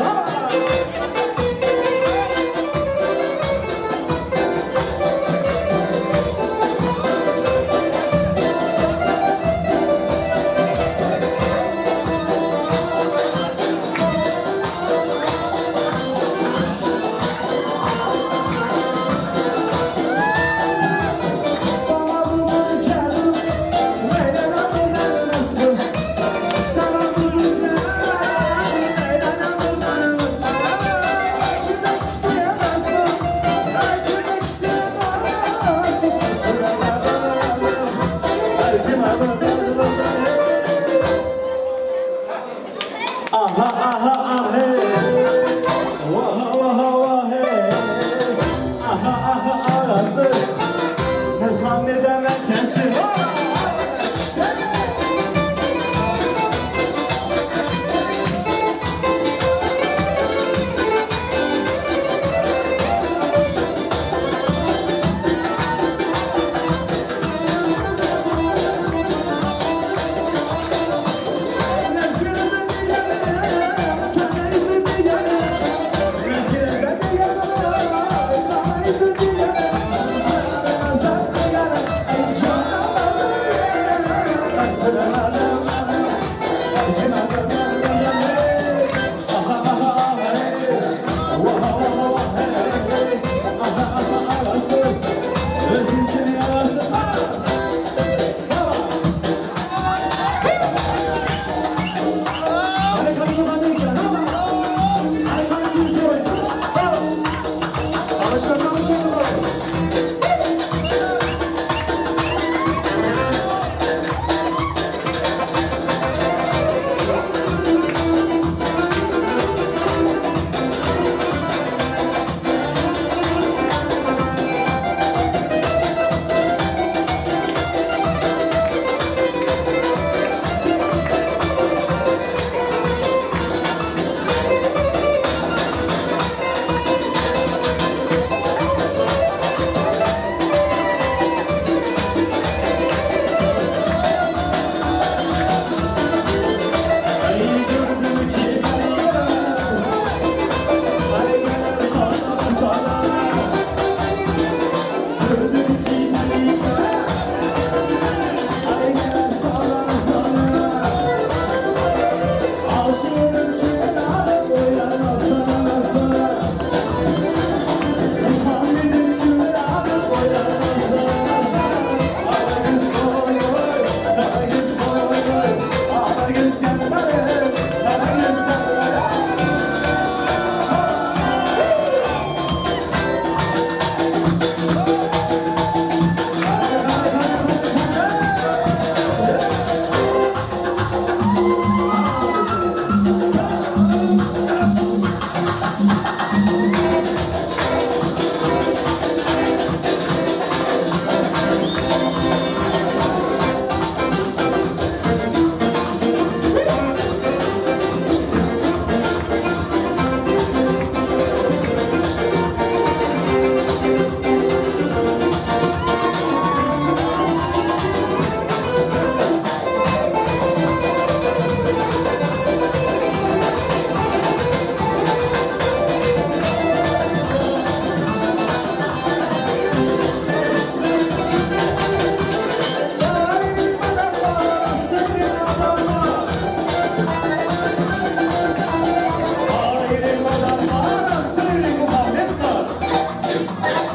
Muhammed'e merkezsi.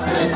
Yeah!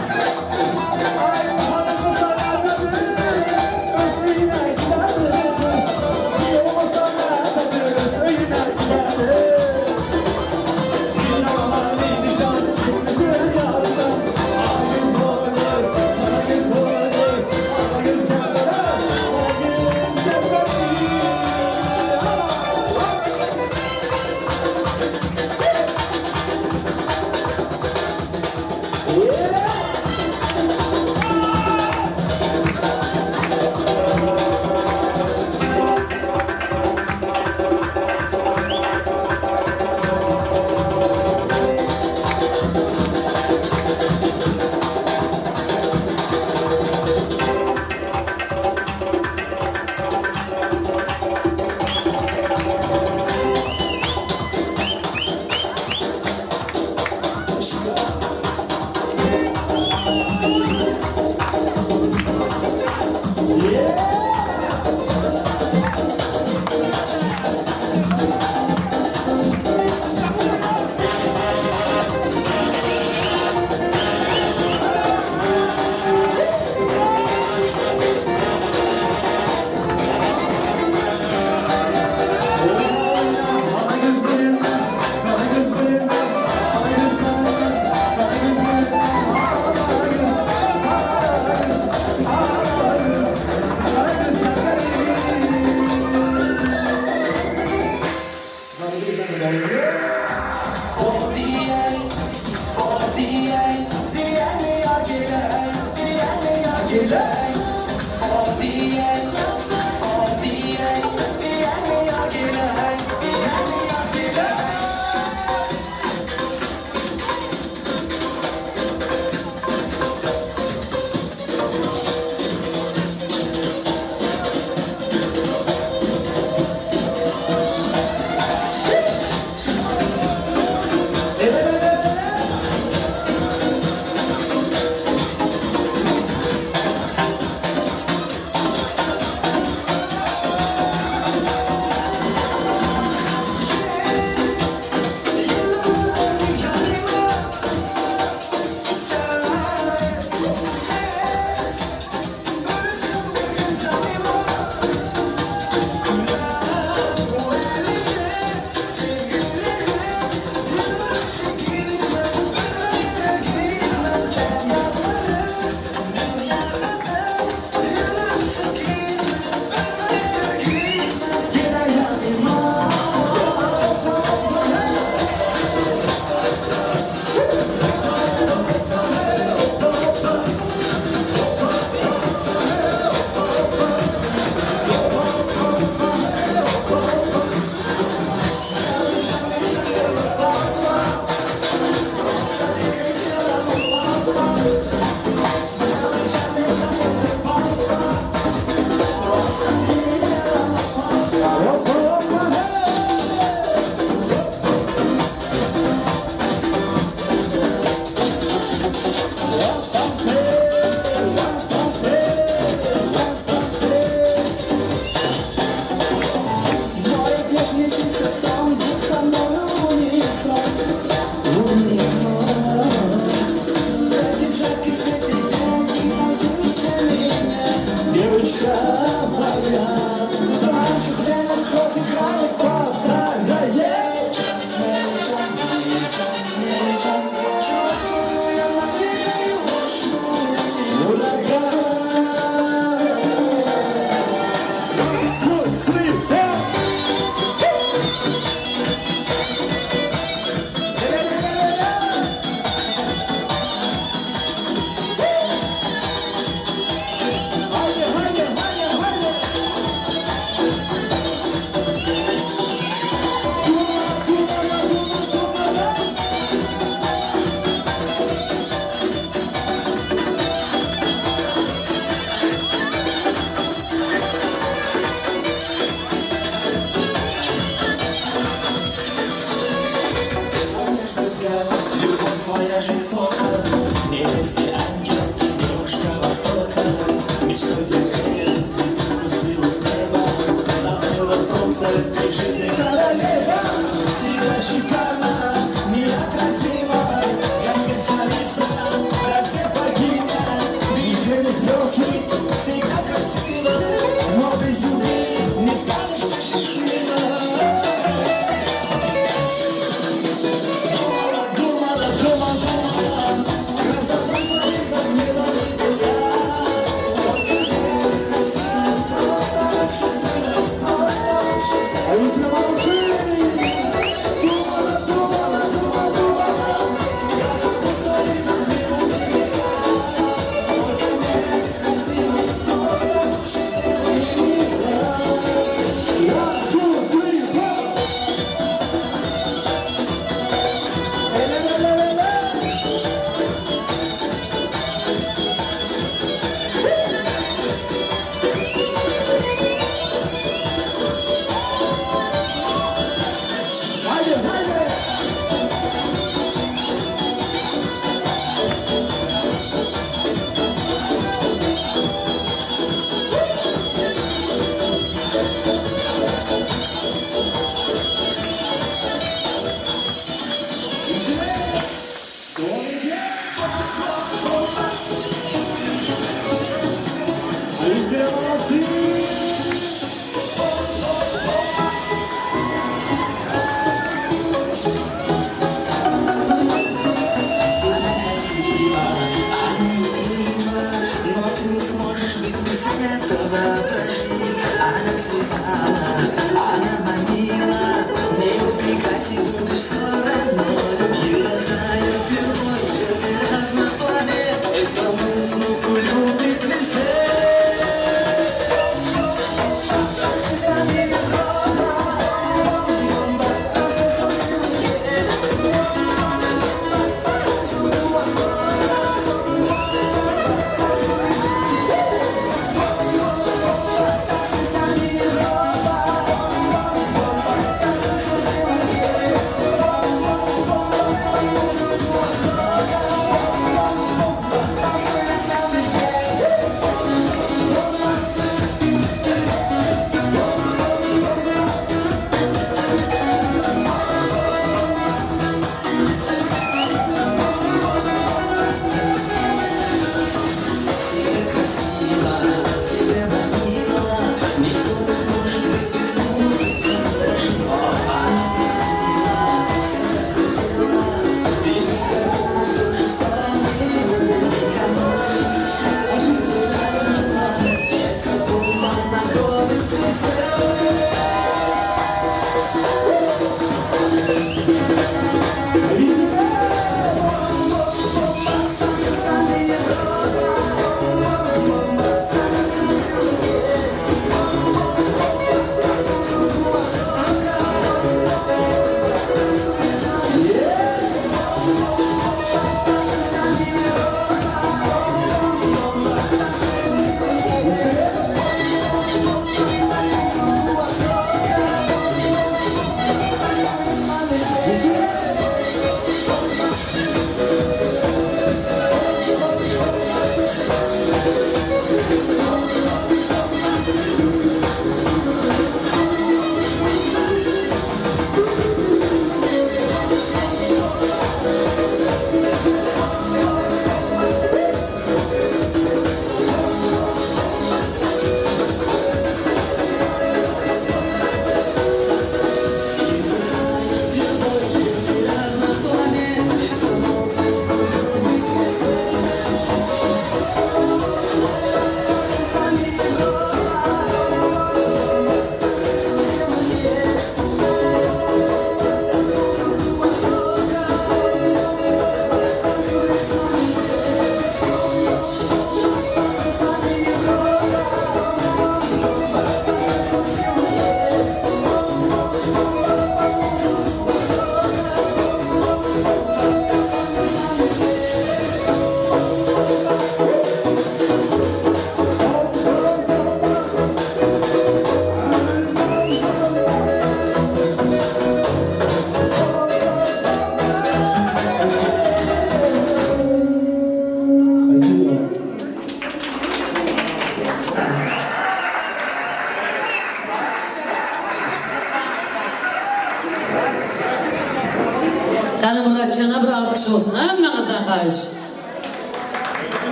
Ayş.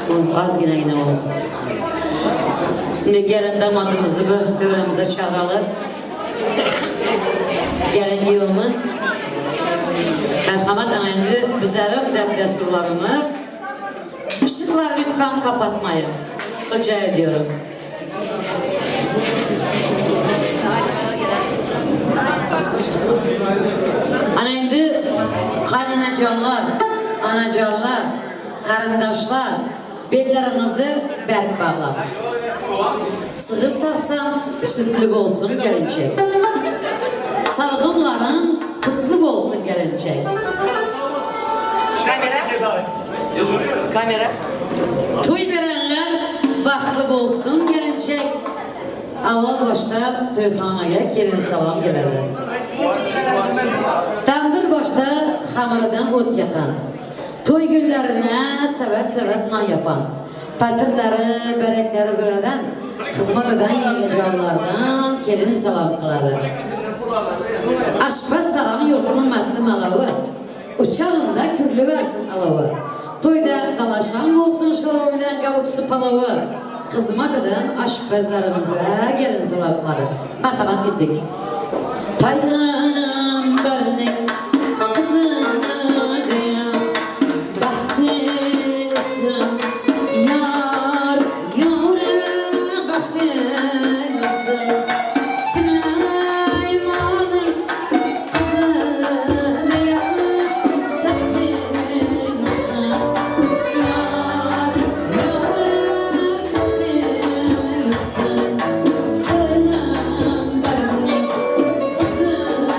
Bu az yine oldu. Şimdi gelin damadımızı bu dövremize çağıralım. Gelin yığımız. Merhamet anayındı bizlerin desturlarımız. Işıkları lütfen kapatmayın. Rica ediyorum. Anayındı kaynanacanlar, anacanlar, karındaşlar, bellerinizi berk bağlar. Sığırsaksam sütlü olsun gelince. Salgımların kutlu olsun gelince. Kamera. Toy verenler bahtlı olsun gelince. Aval başta toyxanaya gelin salam gelerler. Tandır başta hamırdan ot yapan. Toy günlerine sevet nan yapan. Patırları, börekleri zöreden, hizmet eden yengecanlardan gelin salam kıladı. Aşpaz tağın yurtunun mətli malavı, uçağında küllü versin alavı. Toyda dalaşan olsun şoroyla qalıpsı palavı. Hizmet eden aşpazlarımıza gelin salam kıladı. Merhamet gittik. Peygamberlik kızını diye bahtiysin yar yâre bahtiysin Süleyman'ın kızını diye bahtiysin yar yâre bahtiysin Peygamberlik kızını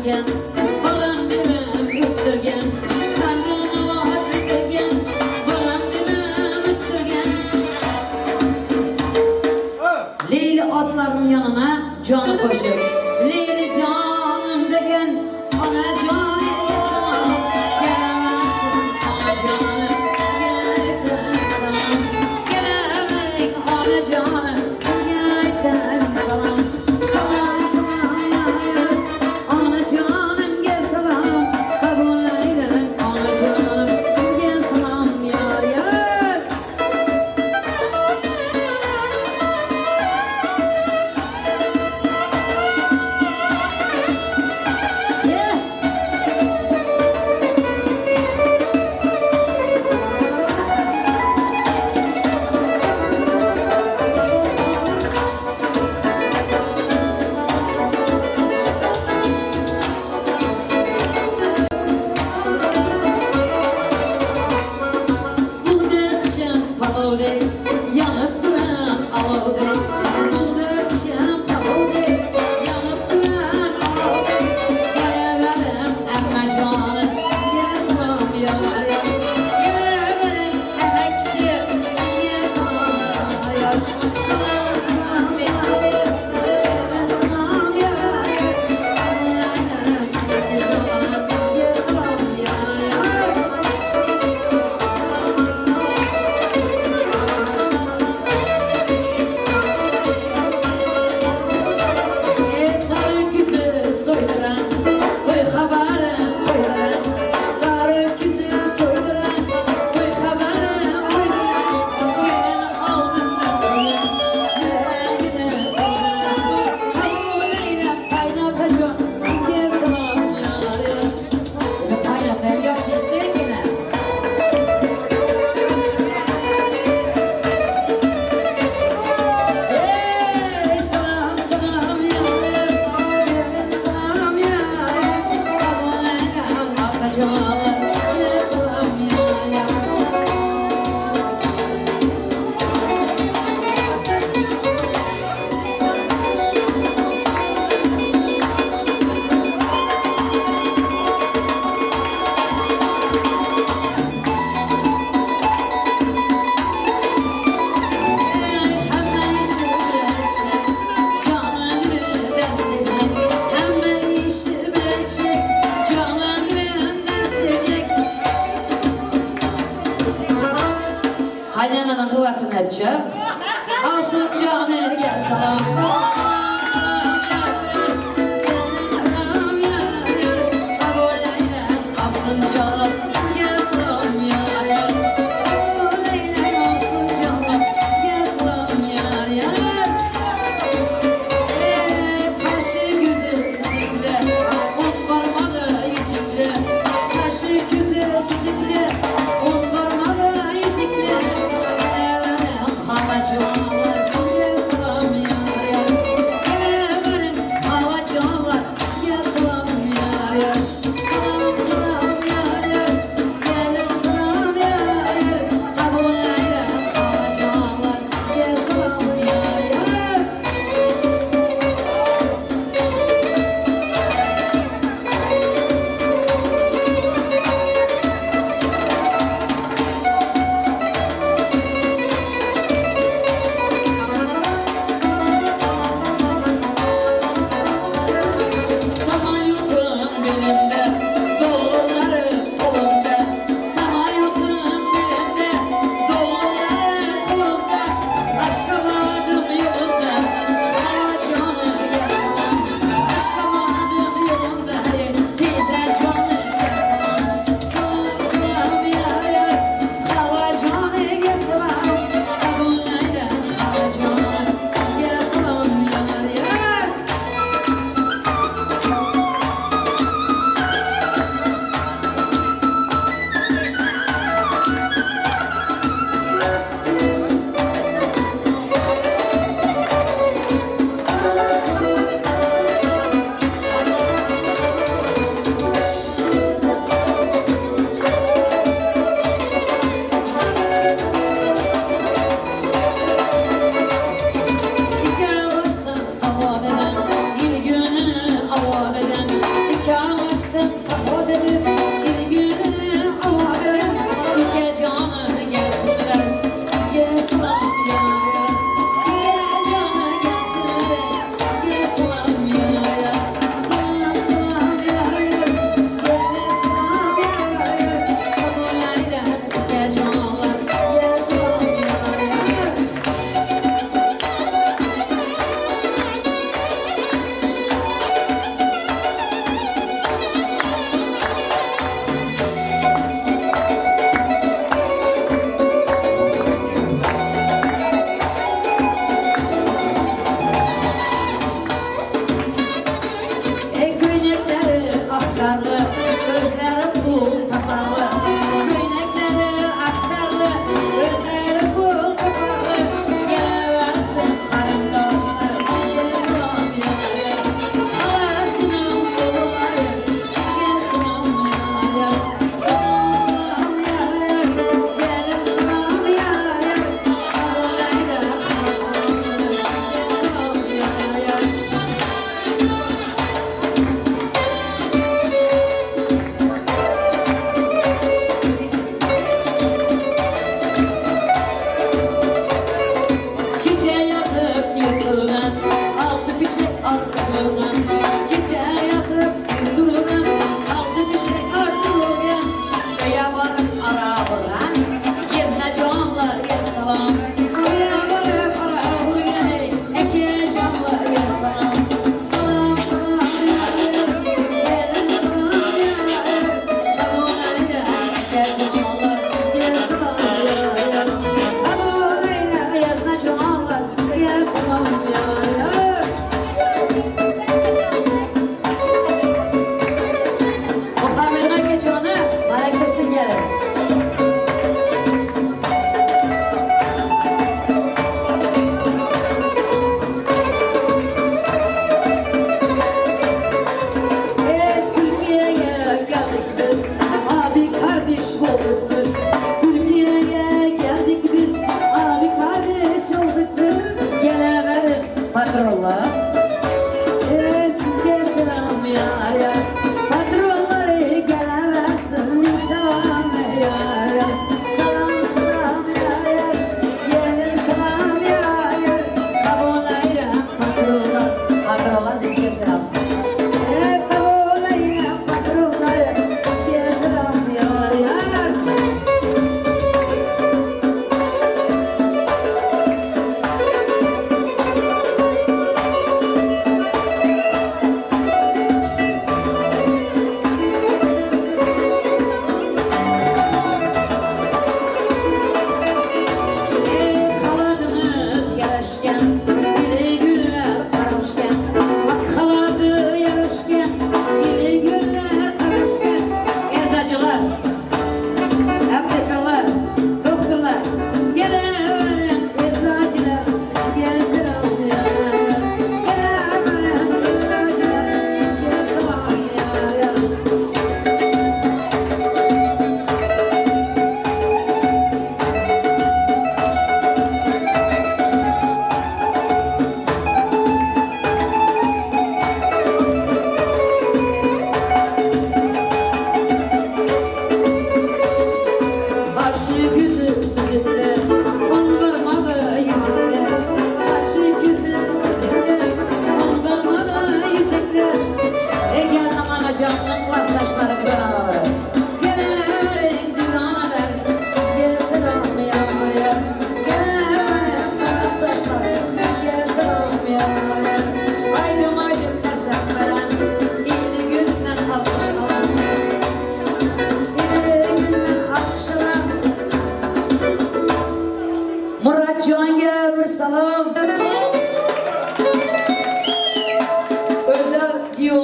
üstürgen, balam dilim üstürgen, kalbine var didirgen, balam dilim üstürgen. Leyli atların yanına canı koşup, Leyli canım degen, ana canı sana, gelemezsin ana canım, gelemekten sana, gelemek ana canım, gelemekten sana. Salam salam yar, ana canım gel salam, kabul eyle ana canım, gel salam yar yar. Yeah. Buldukçam palavra, yanıp duran alavra. Buldukçam palavra, yanıp duran alavra. Geleverim emme canım, sizge salam yar yar. Geleverim emeksiz, sizge salam yar. Salam salam yar yar, salam yar yar. Allah'ım canım, sizge salam yar yar. Sarı küzü soyduran, koy haberin koyduran. Sarı küzü soyduran, koy haberin koyduran. Gelin alnından koyduran, yüreğine koyduran. Kabul eyle kaynatacağım, sizge salam yar yar. Seni kaynatayım ya şimdi yine. Salam salam yar, salam yar, kabul eyle bakacağım, sizge salam yar. Hemen işi bırakacak, canın dilinden sevecek. Hemen işi bırakacak, canın dilinden sevecek. Haynananın kıvatını edecek. Alsın canı gel salam. Salam salam yar, gel salam yar. Kabul eyle alsın canım, sizge salam yar. Kabul eyle alsın canım, sizge salam yar. Kaşı gözü süzükle, un parmağı yüzükle. Kaşı gözü süzükle, un parmağı yüzükle. Geleverim hana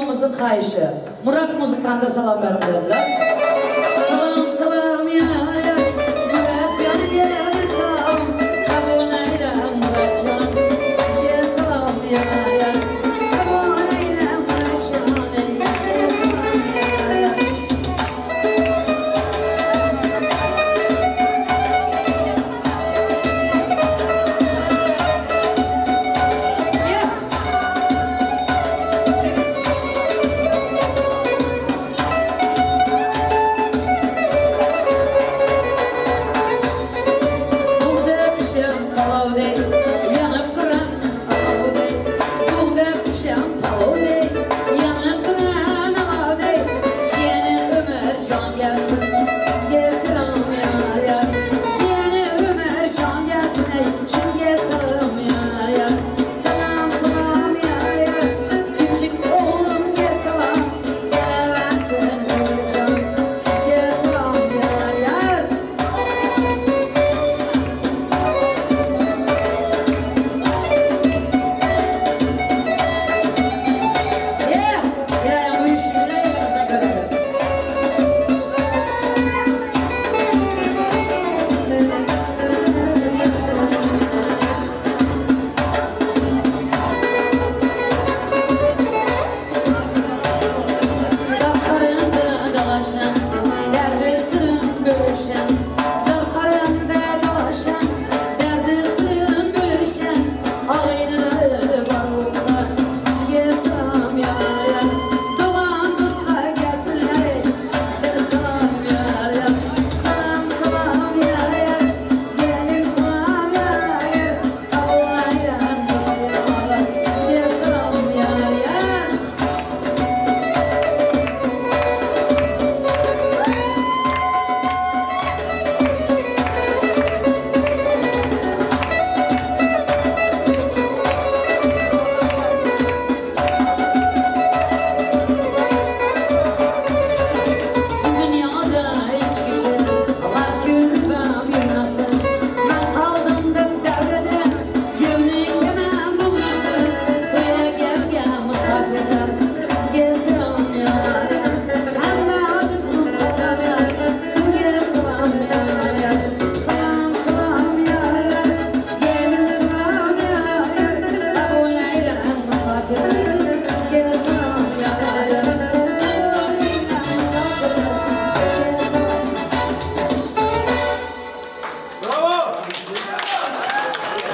toyumuzun kayışı. Murat Muzikan'da salam verirler. Salam salam ya ya, Muratcan gel salam. Kabul eyle Muratcan, sizge salam ya ya. Kabul eyle Muratcan, sizge salam ya ya.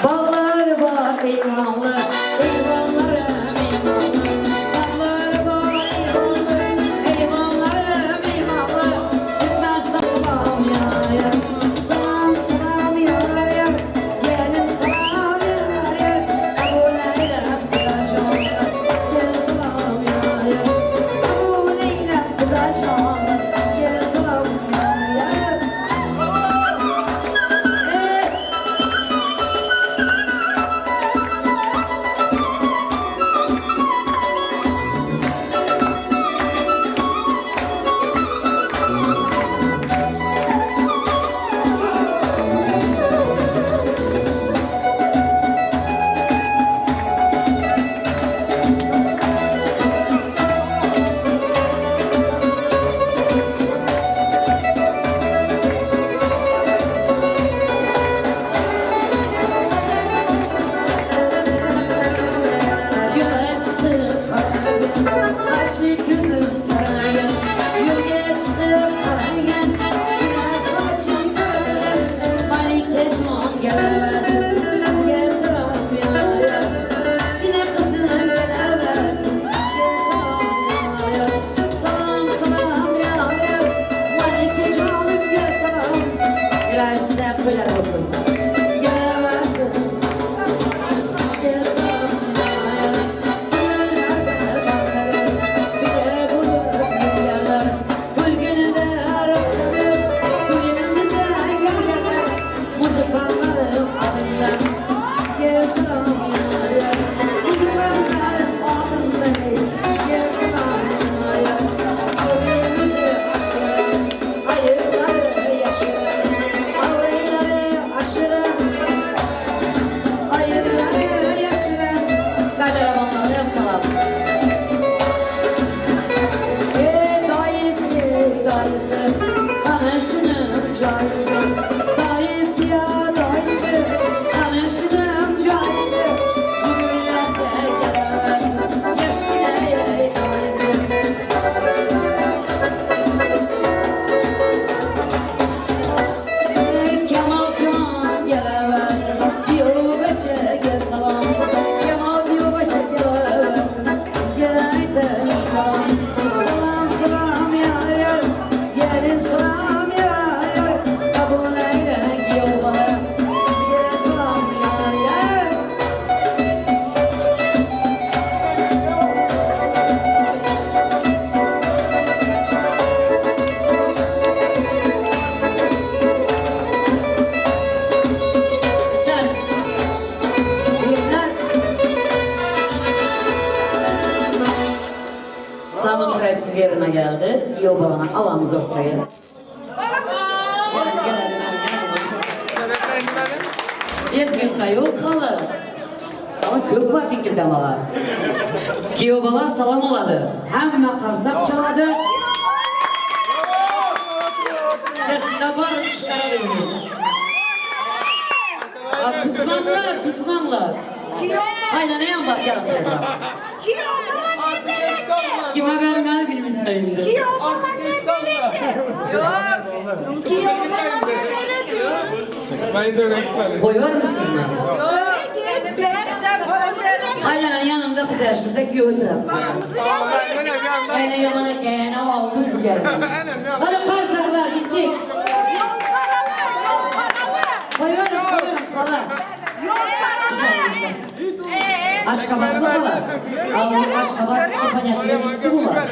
Ballar var eyvallah, eyvallarım eyvallah. Ballar var eyvallah, eyvallarım eyvallah. Bilmez de salam ya ya, salam salam ya ya. Gelin salam ya ya, kabul eyle Kıdacan, sizge salam ya ya. Kabul eyle Kıdacan, sizge salam ya ya. Olsun. Gelemezsin. Sizge salam ya ya. Gönüllerde ben seni Samın Presi yerine geldi. Diyor bana alamız ortaya. Gelin. Bir gün kayıp kaldı. Ama köp var dikildi bana. Kiyo bana salam oladı. Hemen kavsak çaladı. Sesinde var çıkarabiliyor. Tutmanlar. Aynen ne yan bak yarın böyle. Kime vermeli bilmişseydi. Koyuyor musunuz bana? Aynen yanımda kudaşımıza kiyo oturarız. Aynen yamana kayana aldı şu geldi. Hadi parsaklar gittik. Koyuyorum hala. Aşkabatlı hala. Aldım Aşkabat Spanya'ya gitti bunlar.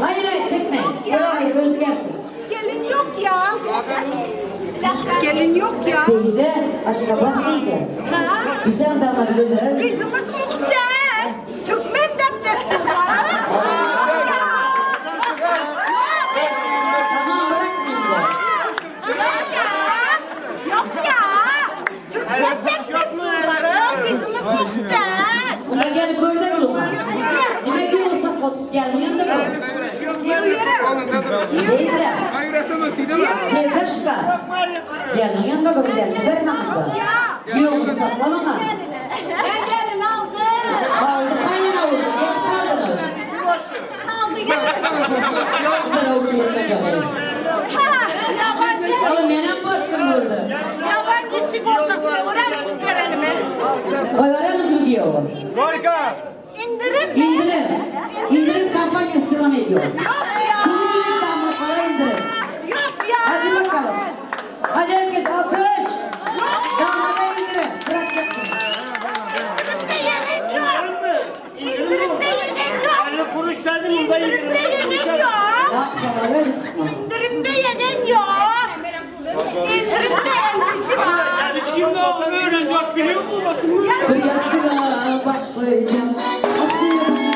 Hayır çekme. Hayır özü gelsin. Gelin yok ya. Gelin yok ya. Teyze, Aşkabat teyze. Bize andarları gönderir misin? Kızımız muhtar. Türkmen deptesi var. Tamam bırakmayın da. Yok ya. Türkmen deptesi var. Kızımız muhtar. Bunda gelip böyle durun. Nime ki olsak otuz gelmeyen de durun. Teyze. Teyze çıkar. Gelin yanında durun gelin. Vermem burada. Yolunu saklamama. Ben geldim aldım. Aldık aynen avucu. Geç kaldınız. Sen avucu yerine cahil. Oğlum yenem baktım burada. Yabancı sigortası uğrar indirelim. Koyara mısın diyor o. İndirim mi? İndirim. İndirim kampanyası devam ediyor. Yok ya. Kurucu damla para indirim. Yok ya. Hadi bakalım. Hadi herkes alkış. Damla indirim. Bırakacaksın. İndirimde yemek yok. İndirimde yemek yok. 50 kuruş verdim burada İndirimde yemek yok. Bak bana öyle tutma. İndirimde yenen yok. İndirimde elbisi var. Hiç kimde olsa öğrenecek biliyor mu basın? Kıyasına başlayacağım. Atıyorum.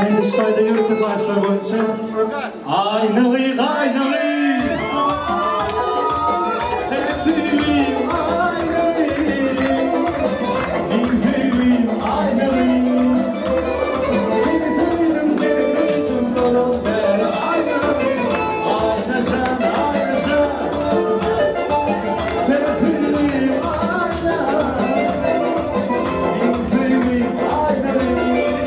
Aynı sayda yurtta başlar boyunca. Aynalıyız, aynalıyız. Hepsiyim, aynalıyız. İnceliyim, aynalıyız. Benim solum ver, aynalıyız. Aynaşan, aynaşan. Hepsiyim, aynalıyız. İnceliyim, aynalıyız.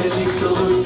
Delik dolu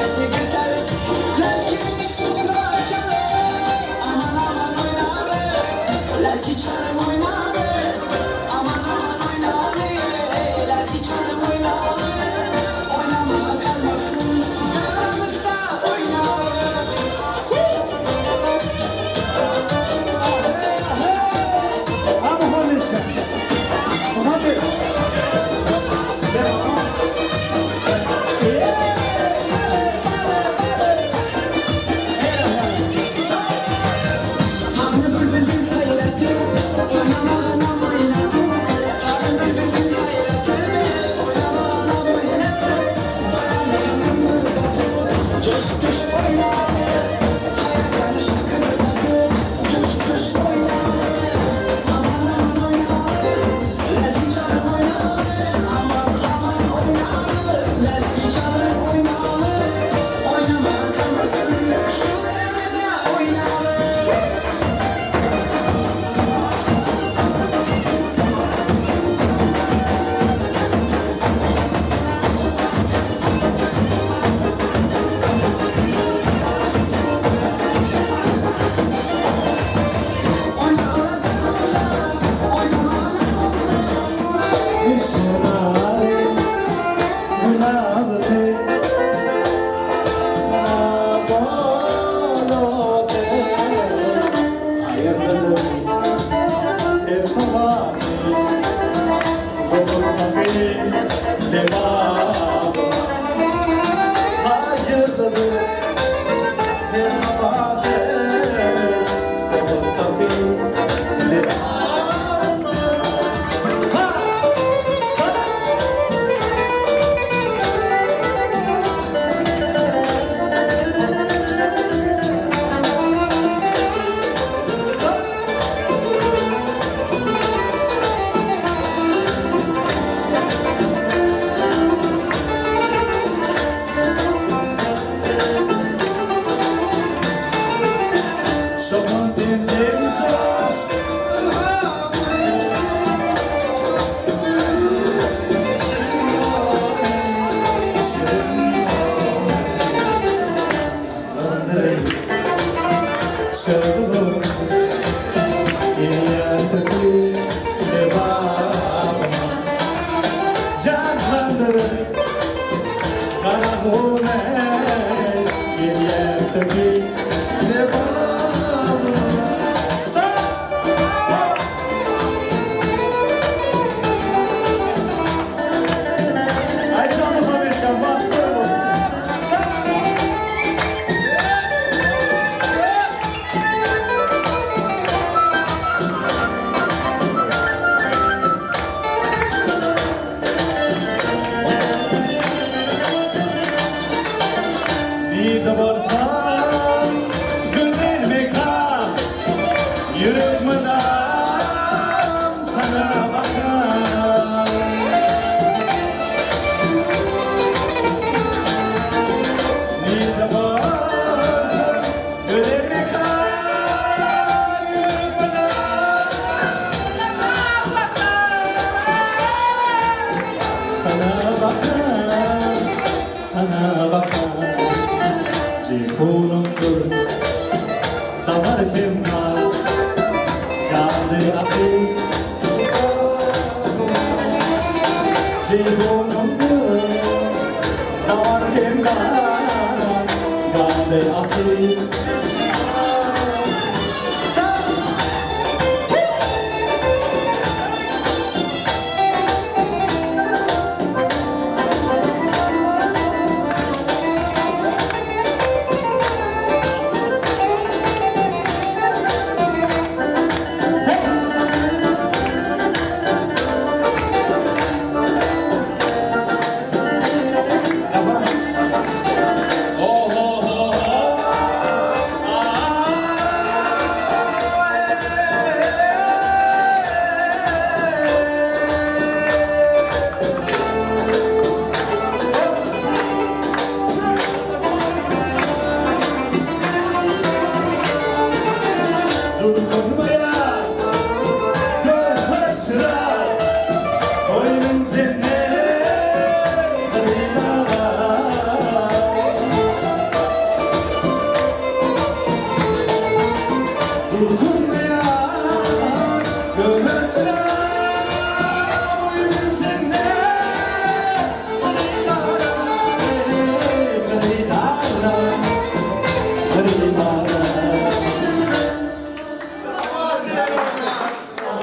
hadi gidelim. Lezgi sura çalalım, aman aman oynayalım. Lezgi çalım oynayalım, aman aman oynayalım. Lezgi çalım oynayalım, oynama kalmasın, dalarımızda oynayalım. Hadi Haliç'e. Hadi. Hamle bülbül sayıratı, oynama anam oynatı. Hamle bülbül sayıratı, oynama anam oynatı. Coş coş oynayalım, ayaklar şakırdadı. Coş coş oynayalım, aman aman oynayalım. Lezgi çalım oynayalım, aman aman oynayalım. Lezgi çalım oynayalım, oynama kalmasın, şu devrede oynayalım.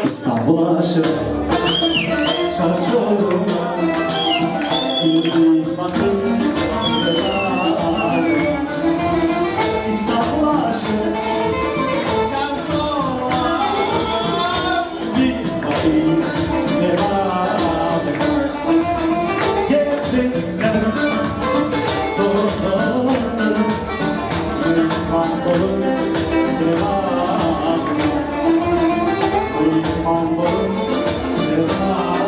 İstanbul aşık şarkı yoluna yürüdük bakın İstanbul aşık şarkı yoluna bir bakın devam geldim doğru bir bakın devam Mambolun devam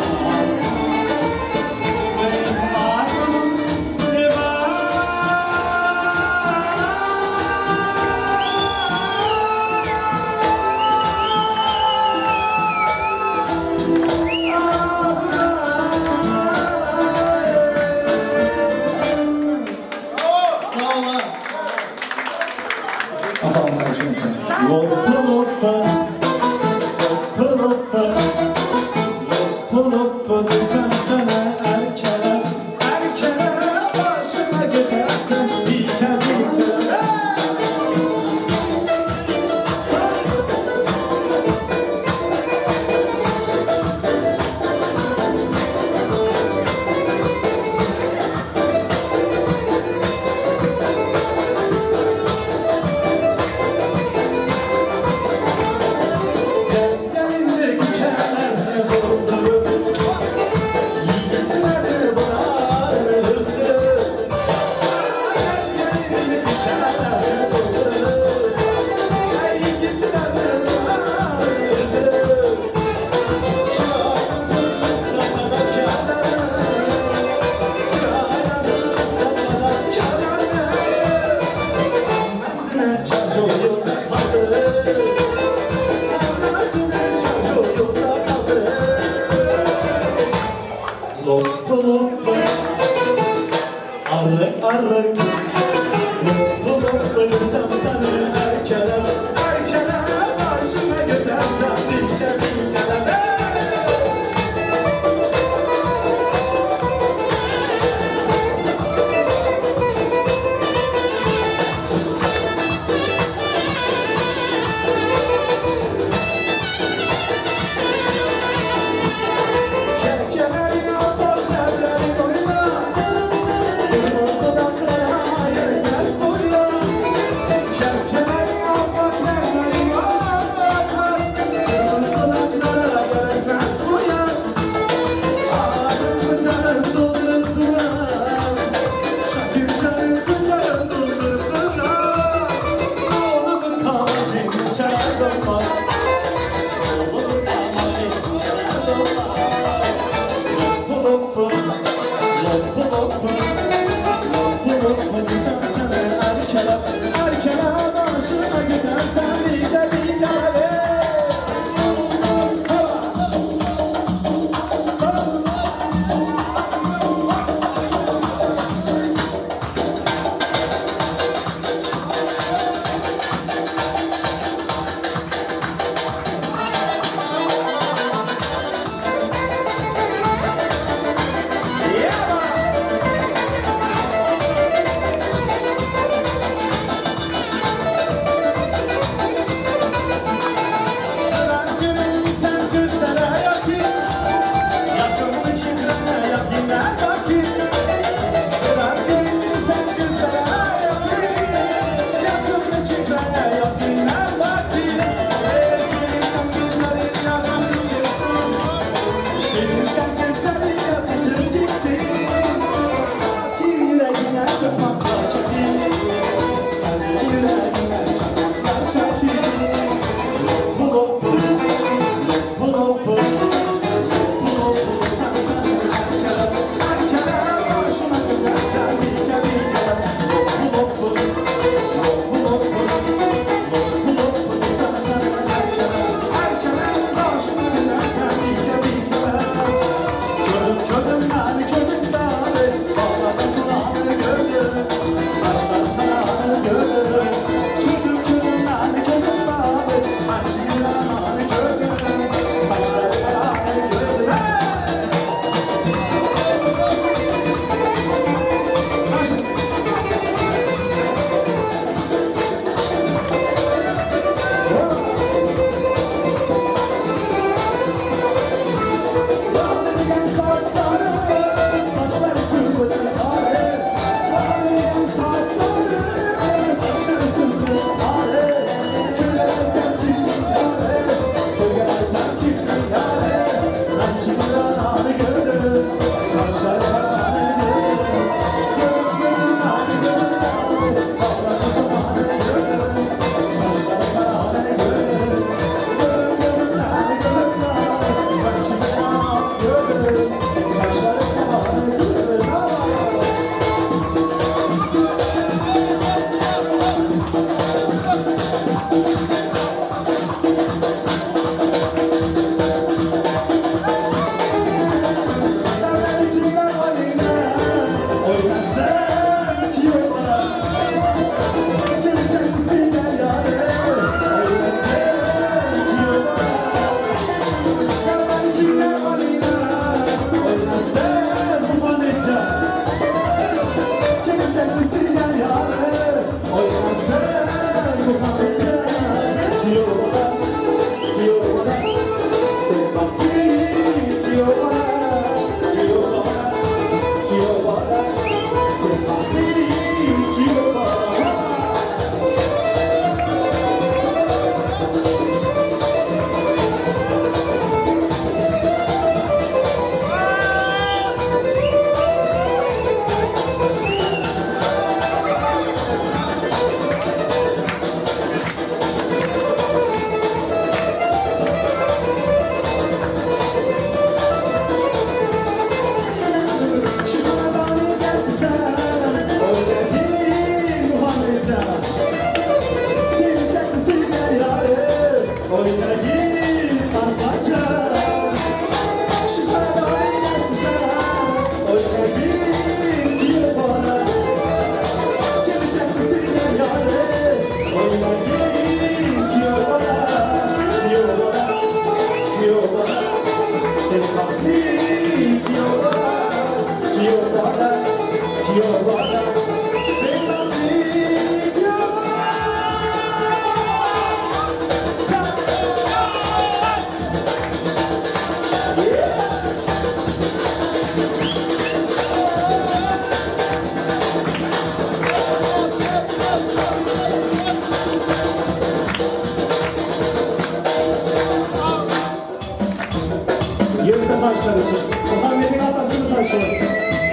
taşlar için. Muhammed'in atasını taşıyor.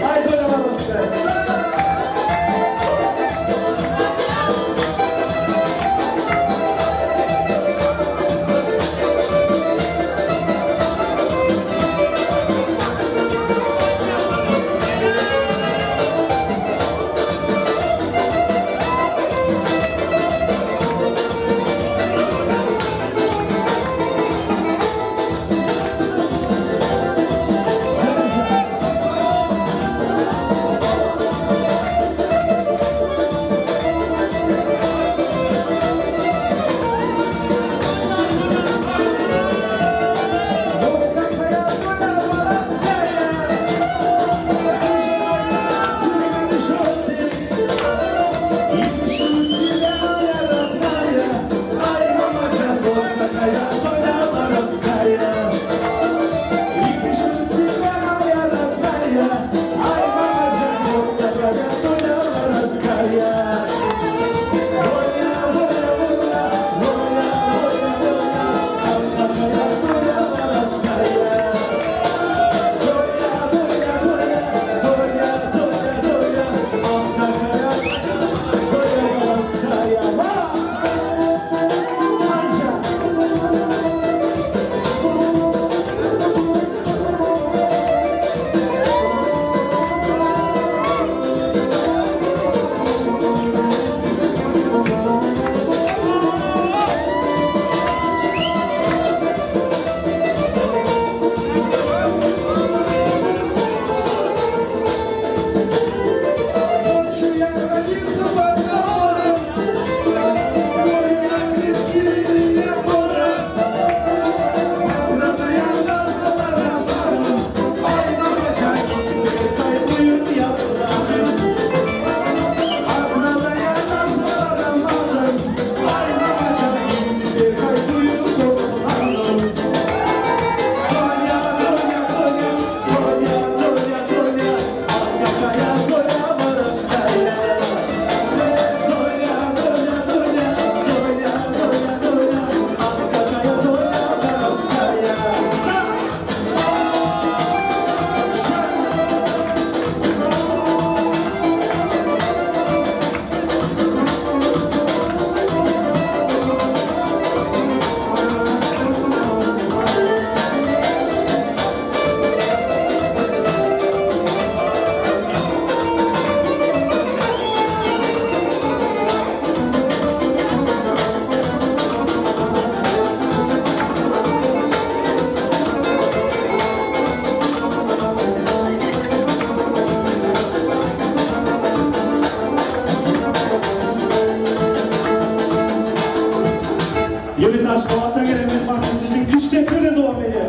Haydi oynamadım size. Yurttaş Doğat'ta gelemeyiz bakmışsın çünkü güçte böyle doğum veriyor.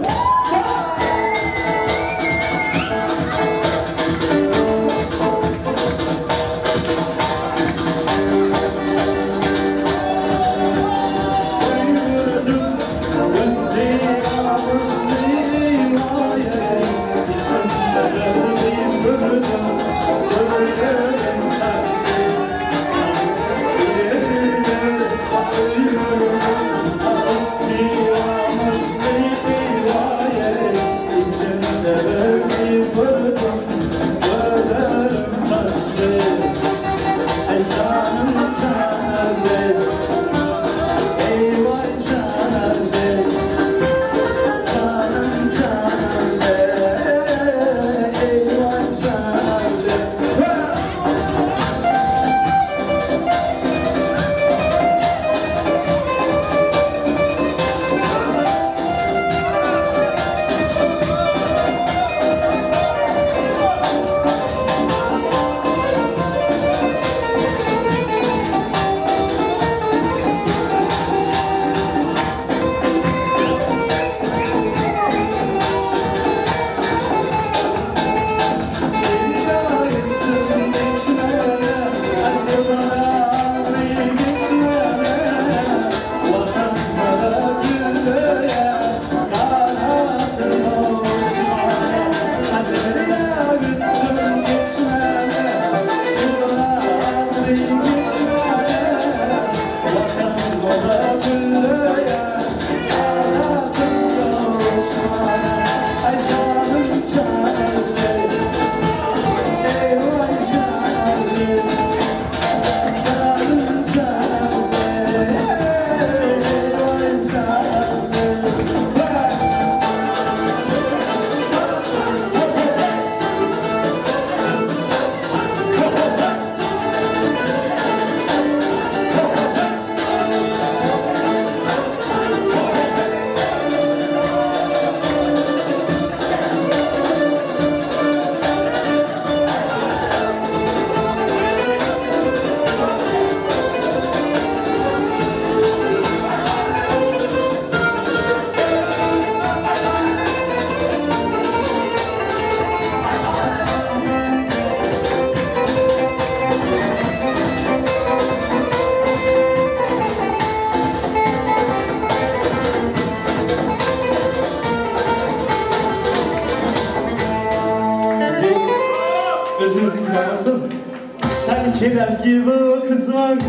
Kiraz gibi kızman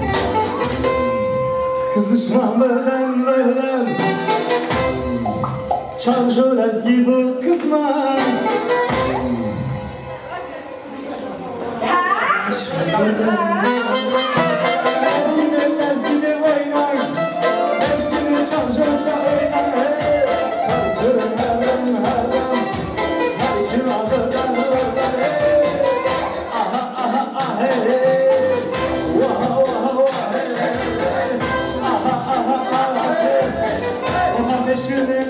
Kızışmam birden Çamşolaz gibi kızman Kızışmam birden Ezgili oynar Ezgili çamşolça oynar Sarsırın herden Her kim adırdan Aha aha ah hey Wah wah wah hey Aha aha ah hey Ona meşgulüm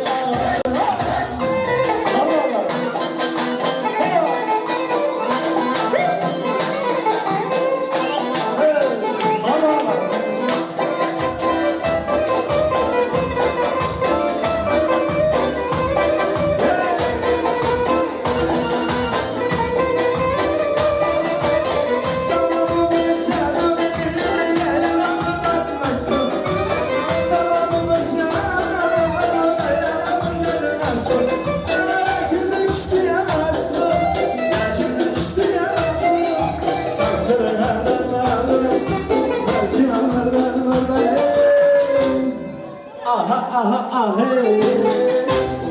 Aha aha ah hey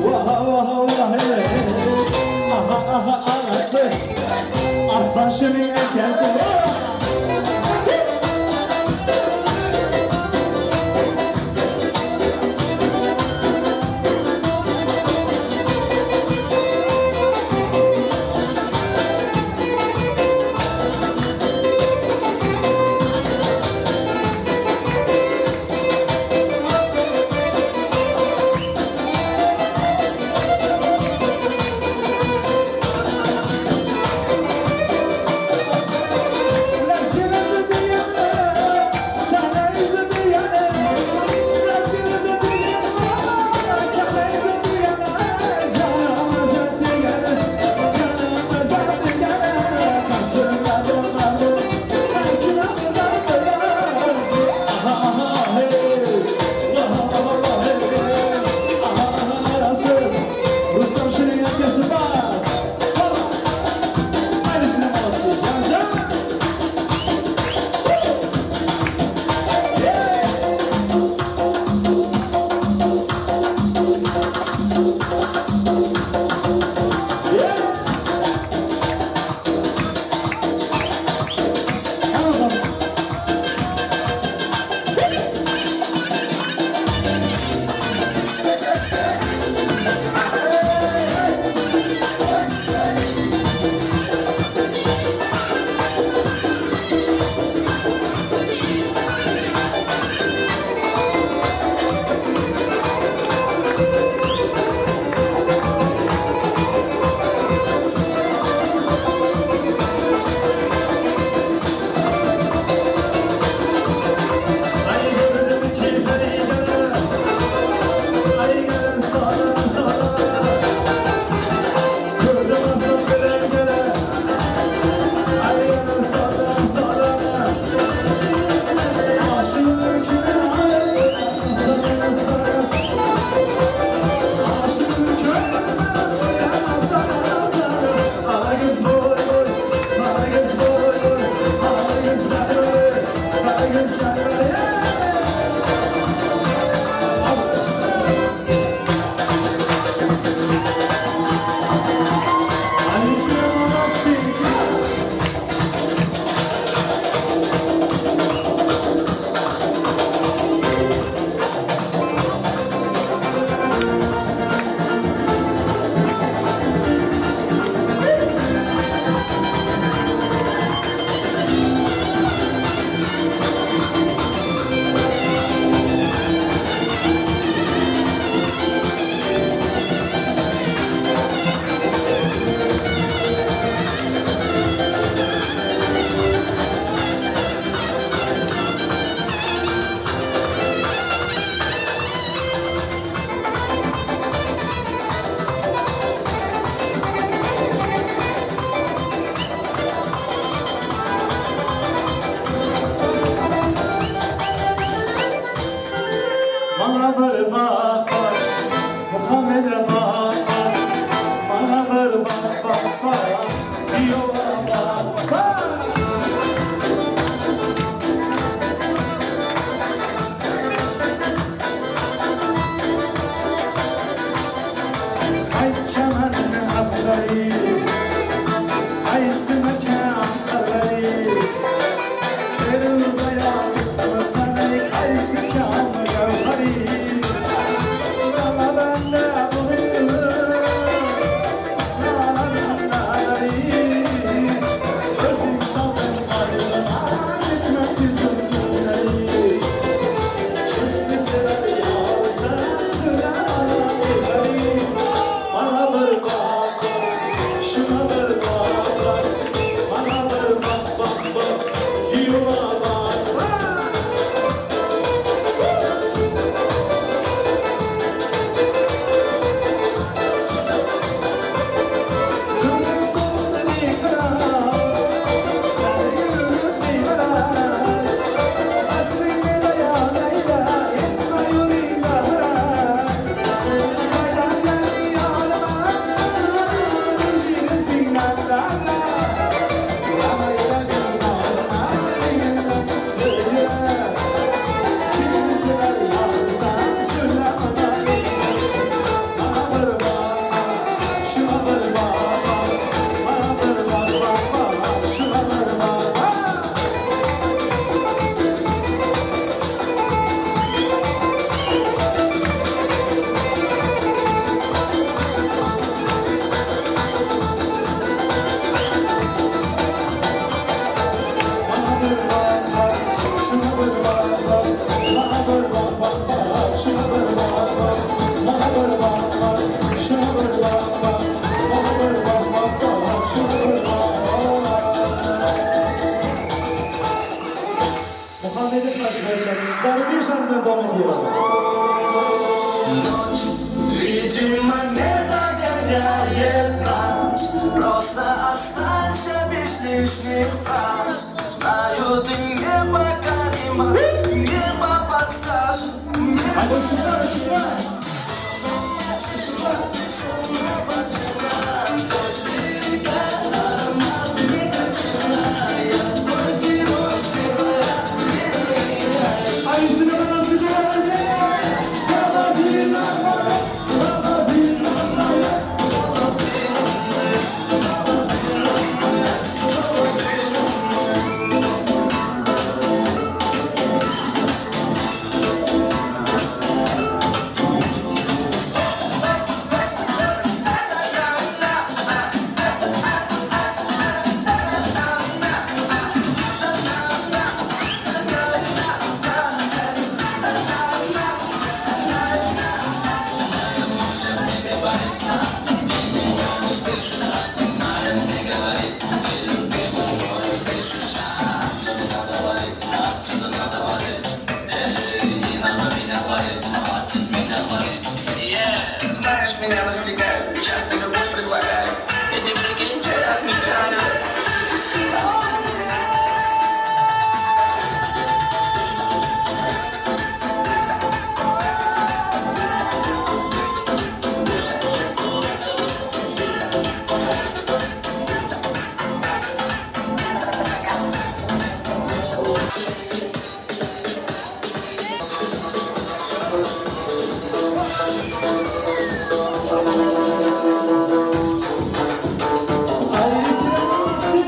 Wah wah wah hey Aha aha ah hey Arslan şemin erkesi Видимо, не догоняет нас. Просто останься без лишних фраз. Знаю, ты непокорима, небо подскажет мне. Знаешь, меня настигают, часто любовь предлагают. Эти прикинчи отвечают. Ailesine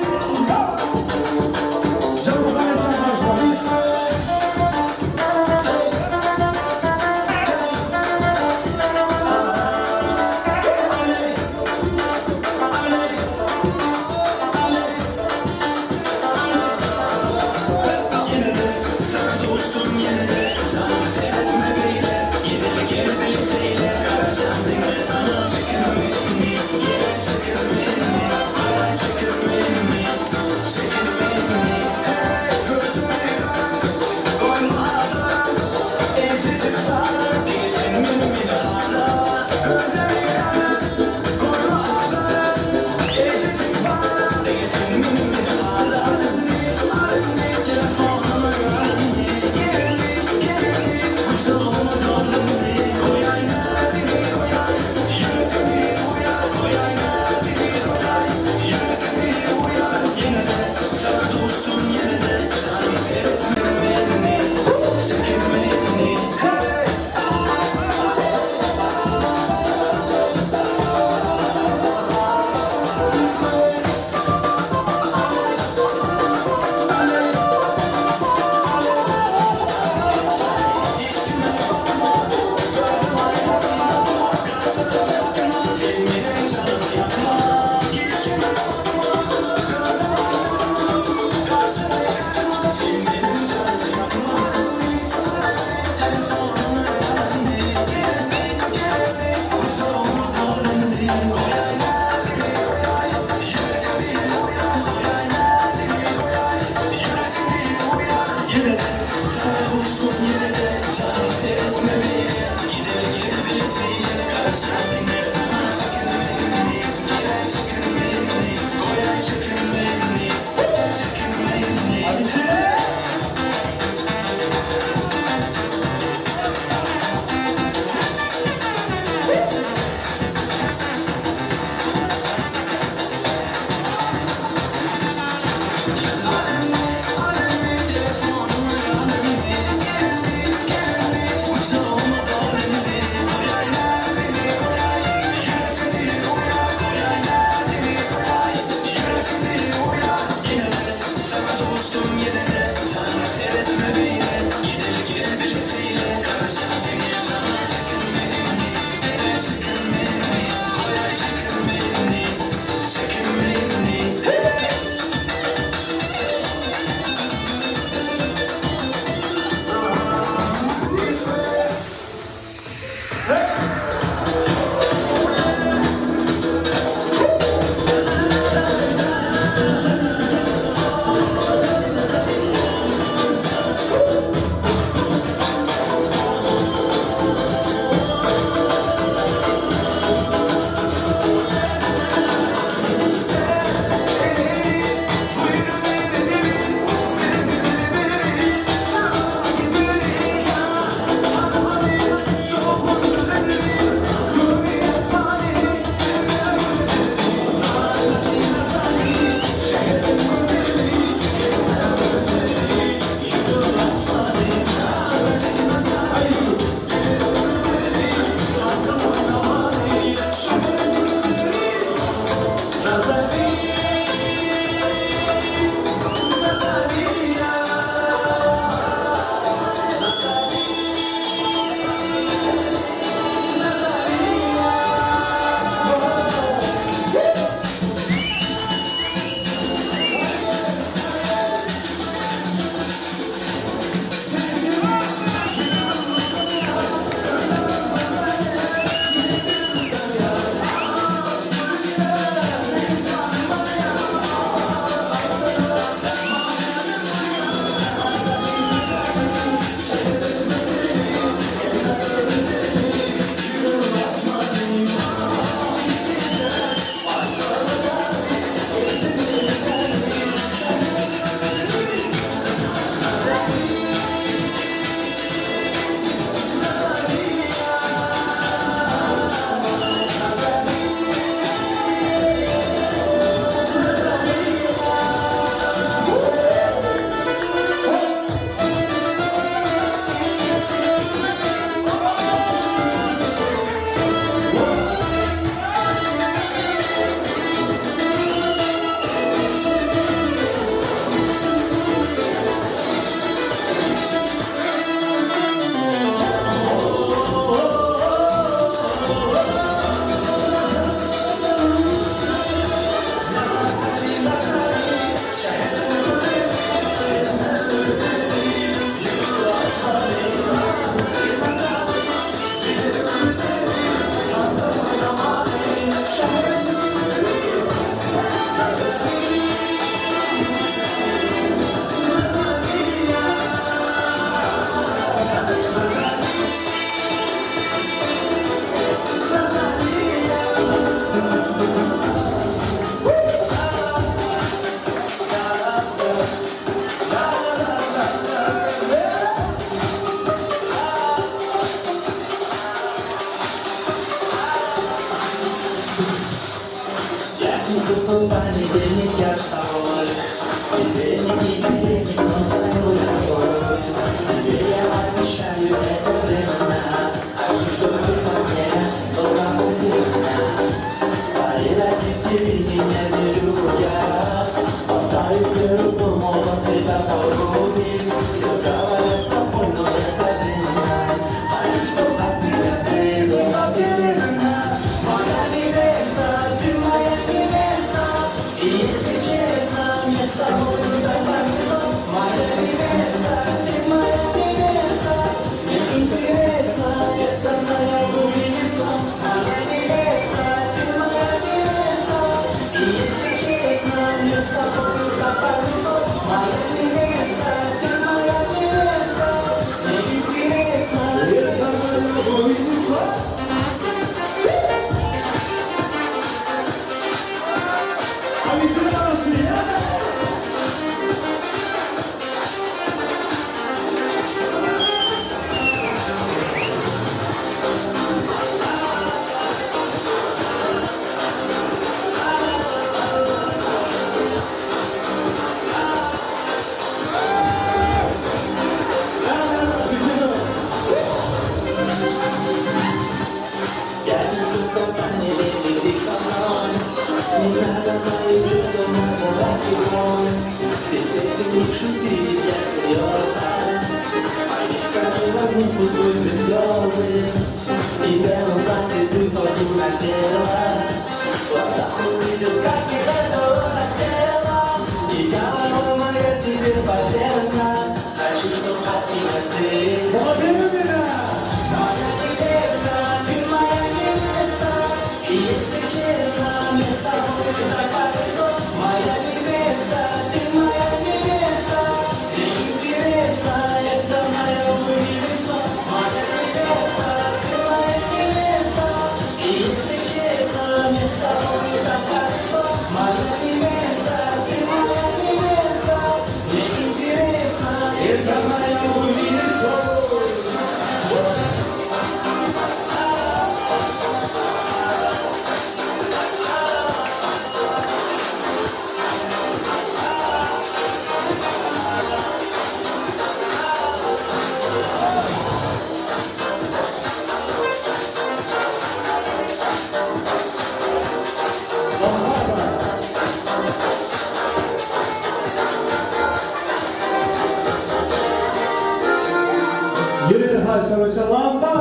Yine haşlamışa lamba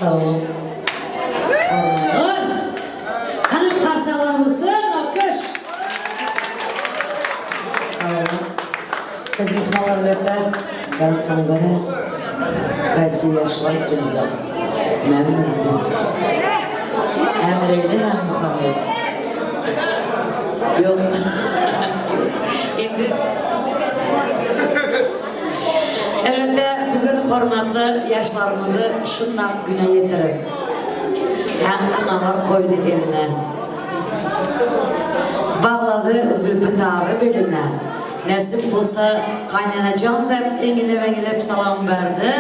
Sağ olun. Hanım karsalar mısın? Alkış. Sağ olun. Kızım haberlerde ben kanıbara Kaysi yaşlar kimse. Memnun. Hem Leyli hem Muhammed. Yok. Şimdi elbette bugün hürmetli yaşlarımızı şundan güne yetirip hem kınalar koydu eline. Bağladı zülfü tarı beline. Nasip olsa kaynanacağım da engine salam verdi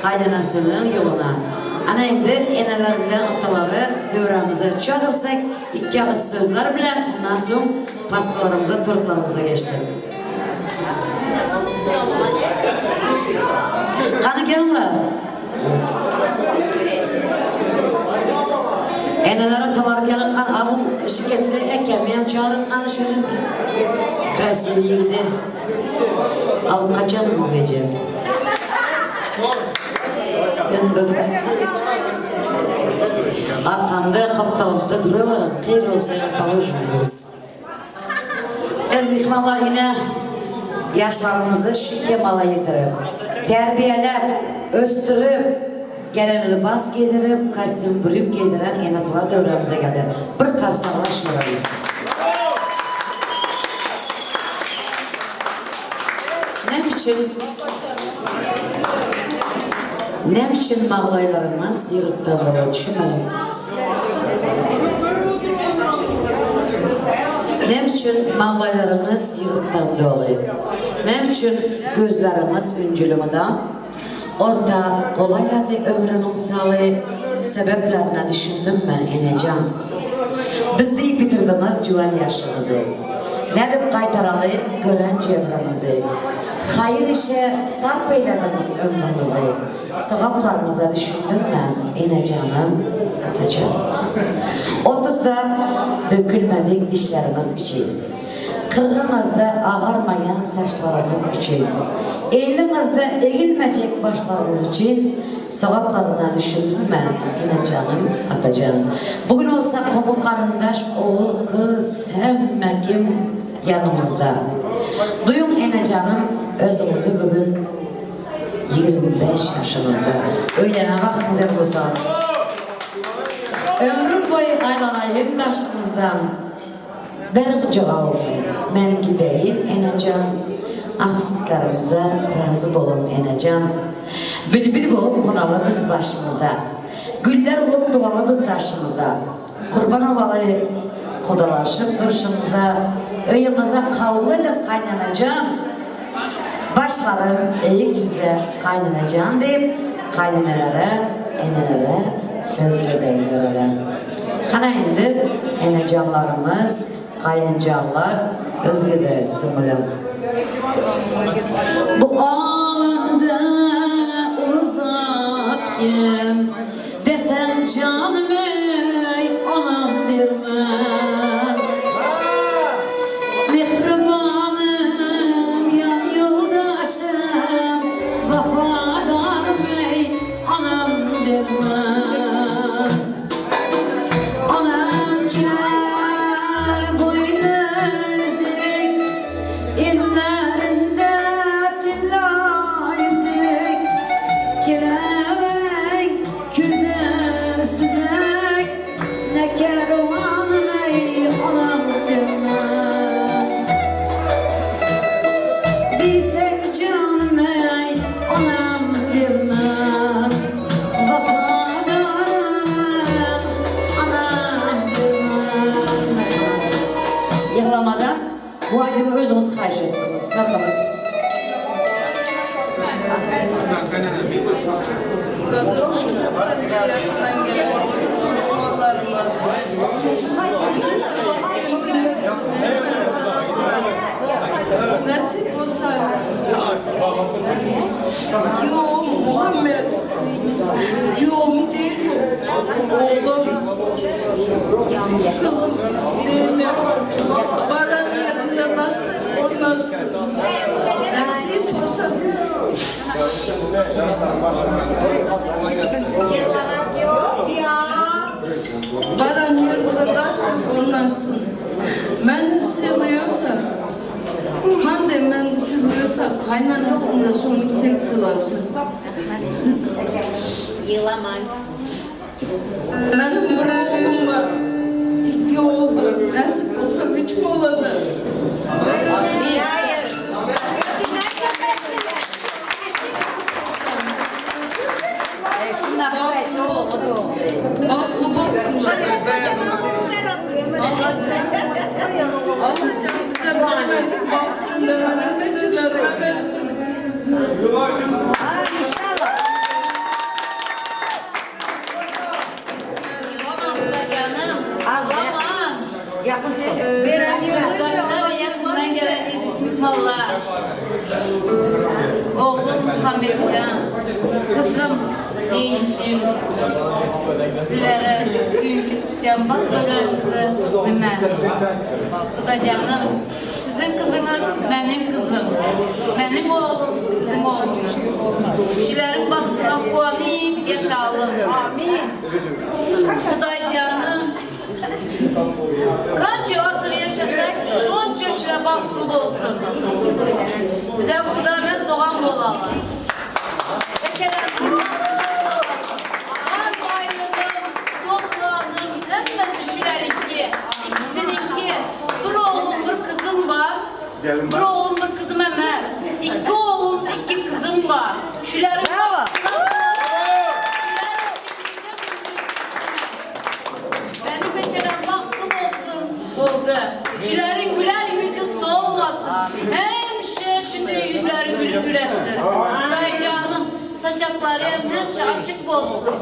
kaynanasının yoluna. Ana indi eneler bilen ataları dövremize çağırsak iki ağız sözler bilen ondan sonra pastalarımıza, tortlarımıza geçtik. Kanı gelinler. Eneler atalar gelin kan abu şirketli ekemeyem çağırın kanı şöyle krasiviydi. Alıp kaçamız bu gece. Yanında arkamda kaptanımda duruyorlar. Kıyır olsa yapalım şunu. Ezbihmallah yine yaşlarımızı şu kemala yedirip, terbiyelep, östürüp, gelenleri bas giydirip, kostüm bürük giydiren enatlar devremize geldi. Bir tarsalaşmıyoruz. Ne biçim mağlaylarımız yırttığı düşünmedim. Ne biçim mağlaylarımız yırttığı oluyor. Ne biçim gözlerimiz üncülümüden orta kolay adı ömrünün sağlığı sebeplerine düşündüm ben Enecan. Biz deyip bitirdiğimiz civan yaşımızı. Ne deyip kaytaralı gören çevremizi. Hayır işe sarf eylediniz ömrümüzü. Sevaplarınıza düşündüm ben Enecan'ım, Atacan. 30'da dökülmedik dişlerimiz için. Kırgımızda ağarmayan saçlarımız için. Elimizde eğilmeyecek başlarımız için sevaplarına düşündüm ben Enecan'ım, Atacan. Bugün olsa kobu karındaş, oğul, kız, hem kim yanımızda. Duyun Enecan'ım, özümüzü bugün 25 yaşınızda. Öylene vaktinize bulsa. Ömrüm boyu aylanayın başınızdan. Ben kucağa olmayayım. Ben gideyim Enecan. Aksızlarınıza razı olun Enecan. Bülbül olup konalı biz başımıza. Güller olup dolalı biz taşımıza. Kurban olalı kodalaşıp duruşumuza. Öyümüze kavlu edip kaynanacağım. Başlarım eğik size kaynanacağım deyip kaynanelere, enelere söz gezeyinlere. Kana indi enecanlarımız, kayıncanlar söz gezeriz sımırım. Bu alanda uzat kim desem canım ey anam dirmen. Mihribanım yan yoldaşım vafadarım ey anam dirmen. Anam kiler boynuzik inlerinde tillayizik kiremek güzel sizek ne kervanım ey anam dirmen. Diysek canım ey anam dirmen. Vafadarım anam dirmen. Yıklamadan bu aydımı özünüz kayış ettiniz. Merhamet. Bize sıkıntı geldiğiniz için hemen sana nasip olsa yoğum Muhammed yoğum değil oğlum kızım değil baran yakında taşlar oynasın nasip olsa baran yakında taşlar oynasın ben seviyorsa Hande kendisi biliyorsam kaynanasını da şunu tek sılasın. Benim bir oğlum var. 2 oldu. Nasip olsa 3 oladı. Baklı olsun. Allah canım baktım demenin peşilerine versin. Yakın tutun. Zaten yakından gelen İzmit Mallar. Oğlum Muhammedcan, kızım Değişim. Sizlere çünkü cambak dönerinizi tuttum. Bu da canım. Sizin kızınız benim kızım. Benim oğlum sizin oğlunuz. Kişilerin bahtına kuanayım, yaşalım. Amin. Bu da canım. Kaç asır yaşasak, şunca şile bahtlı olsun. Bize bu kadar ben doğan olalım. Bekelersin. Var bayramım, toprağım, hepsi şülerinki. İkisininki. Bir oğlum, bir kızım var. Bir oğlum, bir kızım emez. 2 oğlum, 2 kızım var. Şülerin benim becerem bahtım oldu. Şülerin güler yüzü soğumasın. Hemşe şimdi yüzleri gülüp güresin. Day canım, saçakları hemşe açık olsun.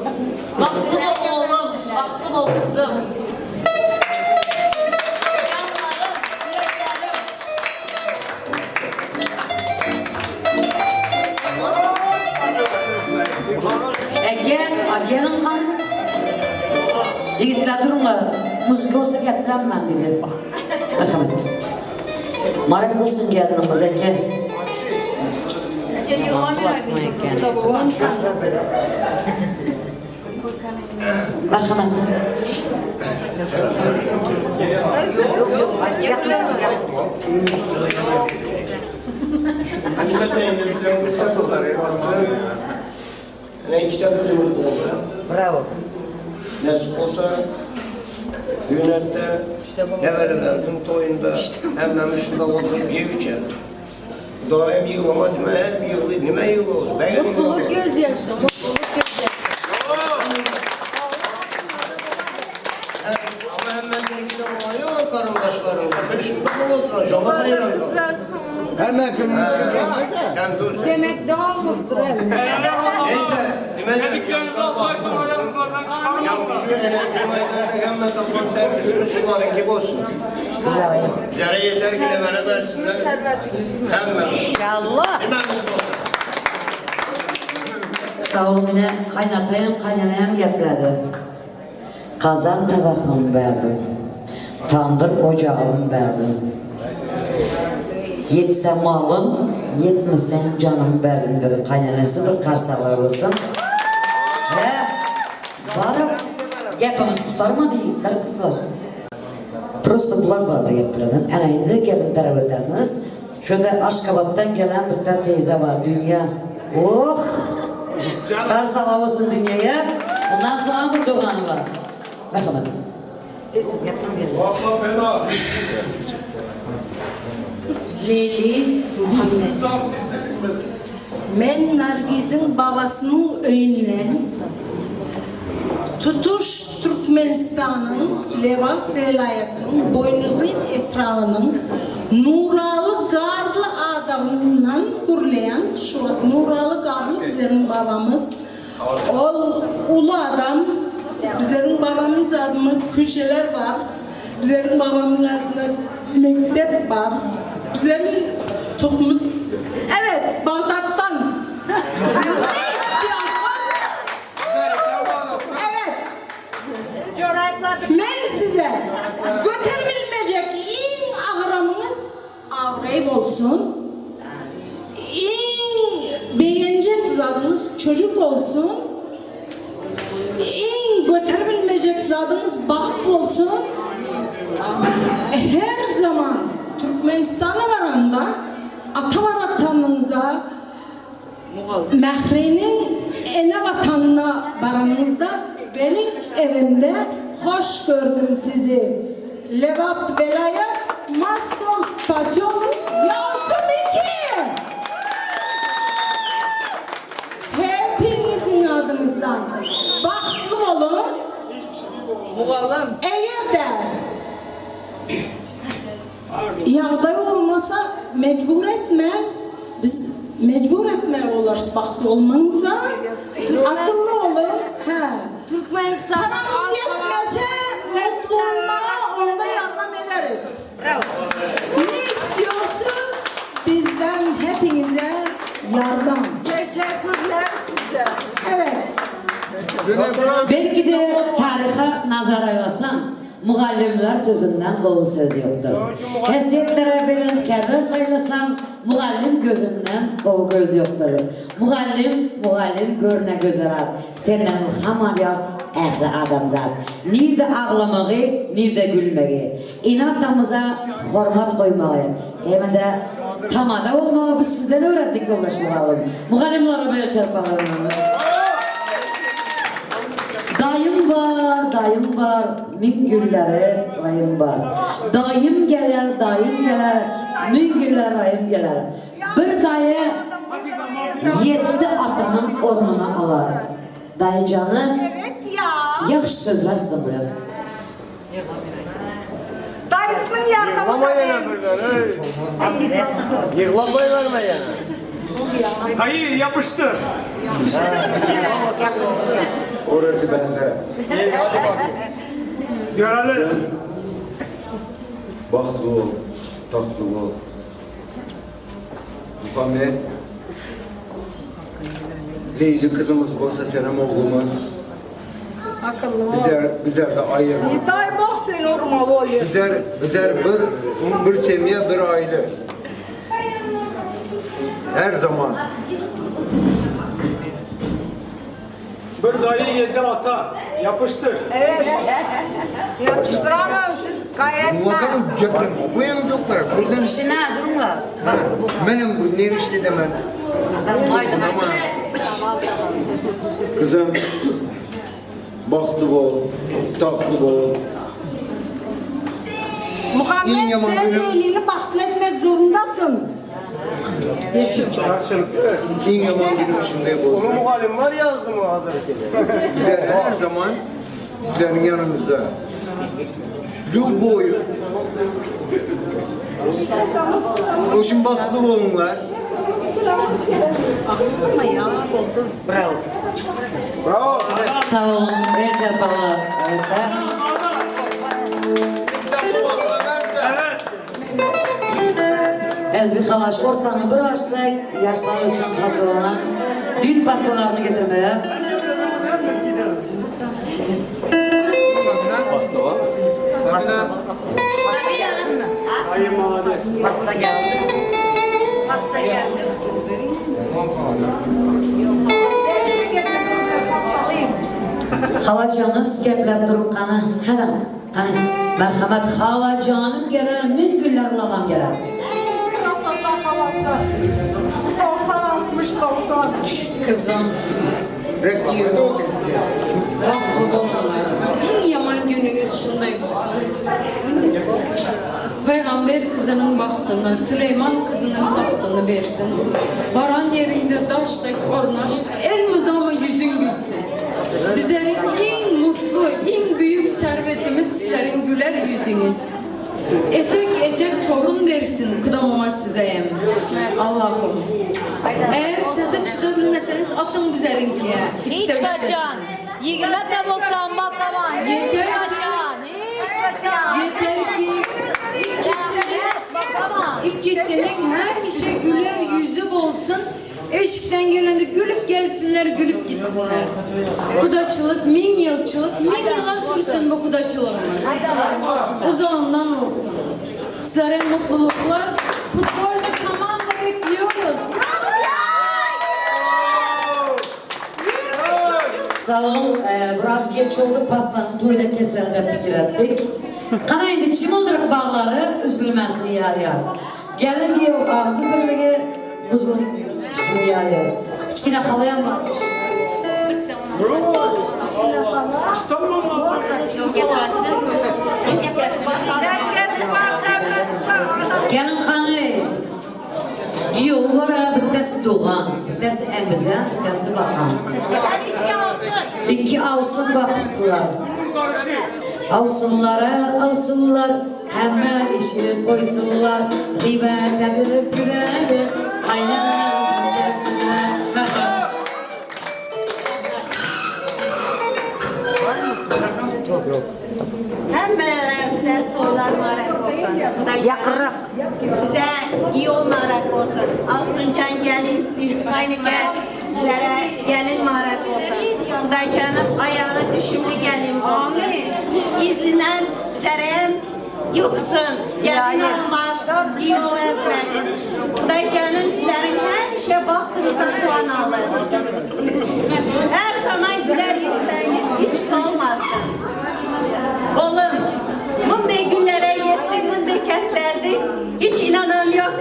Bahtım ol oğlum, bahtım ol kızım. Gelin kan. Yigitler durma. Müzik olsa geplenmem dedi. Bakalım. Marek olsun geldiniz Ege. Merhamet. Bravo. Nasip olsa Hünette nevelelerinin toyunda emlemi şurada oturup ye içer. Daim yığılama deme, hep yığılı. Nime yığılı olur? Mutluluk gözyaşı, mutluluk gözyaşı. Ama hemen bir de oluyor karındaşlarım. Ben şimdi bol olsun. Allah hayırlı. Hemen Sen dur. Demek daha mutludur. Neyse, nimedir yanlışlar baksın olsun. Yanlışı enerjimaylarda hemen toplam servisini şunların gibi olsun. Bize yeter ki de bana versinler. Hemen. İnşallah. Hemen mutlu olsun. Sağ ol mine kaynatayım kaynanayım gepledi. Kazan tabakımı verdim. Tandır ocağımı verdim. Yetse malım, yetmesen canım verdim dedi kaynanası bir karsalar olsun. Ve bari yakımız tutarmadı yiğitler kızlar. Prosto bular barda yaptırdım. Ana indi gelin tarafıdamız. Şurada Aşkabat'tan gelen bir tane teyze var dünya. Oh! Karsala olsun dünyaya. Ondan sonra bir doğanı var. Bakalım. Leyli Muhammed. Men Nargiz'in babasının öyünden Tutuş Türkmenistan'ın Levak velayetinin Boynuzlu etrafının Nuralı Garlı adamından kurulayan şu Nuralı Garlı bizim babamız ulu adam bizim babamız adına köşeler var bizim babamın adına mektep var bizim tohumuz evet Bağdat'tan ben size götürebilmeyecek en ağramınız avrayıp olsun. En beğenecek zadınız çocuk olsun. En götürebilmeyecek zadınız baht olsun. Her zaman Türkmenistan'a varanda ata vatanınıza, Mehre'nin ene vatanına baranınızda benim evimde hoş gördüm sizi. Levat Velayet Moskova Stasyon Yalkın 2. Hepinizin adınızdan bahtlı olun. Muğallam. Eğer de yağday olmasa mecbur etme. Biz mecbur etme oluruz bahtlı olmanıza. Akıllı olun. Türkmenistan. Paramız yetmese mutlu olmaya onda yardım ederiz. Ne istiyorsunuz? Bizden hepinize yardım. Teşekkürler size. Evet. Belki de tarihe nazar aylasan, muallimler sözünden qolu söz yoktur. Həsiyetlere belirtkenler saylasan, muallim gözünden qolu göz yoktur. Muallim görüne gözeler. Senden hamarya ehli adamzat. Nirde ağlamağı, nirde gülmeği. İnatamıza hormat koymağı. Hem de tamada olmağı biz sizden öğrettik yoldaş muallim. Muallimlere böyle çarpalarımız. Dayım var, min gülleri rayım var. Dayım gelir, min güller rayım gelir. Bir dayı 7 atanın ornuna alar. Dayıcanı yaxşı sözler size buraya. Dayısının yardımı da Yıklanmayı verme yani. Hayır yapıştır. Orası bende. Görelim. Bahtlı ol, tatlı ol. Muhammed, Leyli kızımız olsa senem oğlumuz. Bizler de ayırma. Day bak sen orma oluyor. Bizler bir semiye, bir aile. Her zaman. Bir dayı 7 ata. Yapıştır. Evet. Yapıştıramaz. Gayet Bakalım gökten bu yanı yoklar. Buradan İşine durumlar. benim bu neymiş de demem. Kızım, bahtlı ol, tatlı ol. Muhammed İn yaman sen gülüm. Leyli'ni bahtlı etmek zorundasın. İn yaman günü şundaya bolsun. Muhallim var yazdı mı hazırlık? Bizler her zaman sizlerin yanımızda. Yol boyu. Koşun bahtlı olunlar. Bravo. Sağ olun, el çarpalar. Evet. Ezgi Xalaş ortanı bir açsak, yaşlar için hazırlanan düğün pastalarını getirmeye. Pasta var. Hayır malades. Pasta geldi. Hasta geldi. Söz vereyim. Xalacanız geplep durup qanı, hədəm, qanı, mərhəmət xalacanım gələr, min güller lalam gələr. Rasatlar havası. 90-60-90. Kızım, diyor, vaxtlı olmalar. En yaman gününüz şunday olsun. Peygamber kızının baktığını, Süleyman kızının tahtını versin. Varan yerinde daştak ornaş, el mıdama yüzün gülsün. Bizlerin en mutlu, en büyük servetimiz sizlerin güler yüzünüz. Etek torun versin, kudamama size yani. Allah'ım. Eğer size çıkabilmeseniz atın güzelinkiye. Hiç kaçan. 20 de olsan baklama. Hiç kaçan. Yeter ki ikisinin her bir şey güler yüzü olsun. Eşikten gelende gülüp gelsinler, gülüp gitsinler. Kudaçılık, 1000 yılçılık, 1000 yıla sürsün bu kudaçılığımız. O zamandan olsun. Sizlere mutluluklar. Futbolda komanda bekliyoruz. Sağ olun, biraz geç oldu, pastanın toyda kesildi fikir ettik. Qana indi çim olduraq bağları üzülməsin yar. Gelin ki ağzı birliği buzun yani. Kichkina halayam var. Gelin kanı. Diyor var bittesi doğan, bittesi emizan, bittesi bakan. İki alsın baktılar. Alsınlar, hemen işi koysunlar. Gıybet edilip gürelim, aynen izlesinler. Hammalarimize to'ylar muborak bo'lsin. Yaqinroq. Size iyi muborak bo'lsin. Avsunjon gelin, aynıca sizlere gelin muborak bo'lsin. Xudoyjonim ayağı düşümlü gelin bo'lsin. İzinden bizlere yuqsin. Gelin olmak, iyi olmak. Xudoyjonim sizlerin her baxtınıza quvanalı. Her zaman güler yüzleriniz hiç solmasın. Oğlum, bunday günlere yettik, bunday ketlerdik, hiç inanan yok.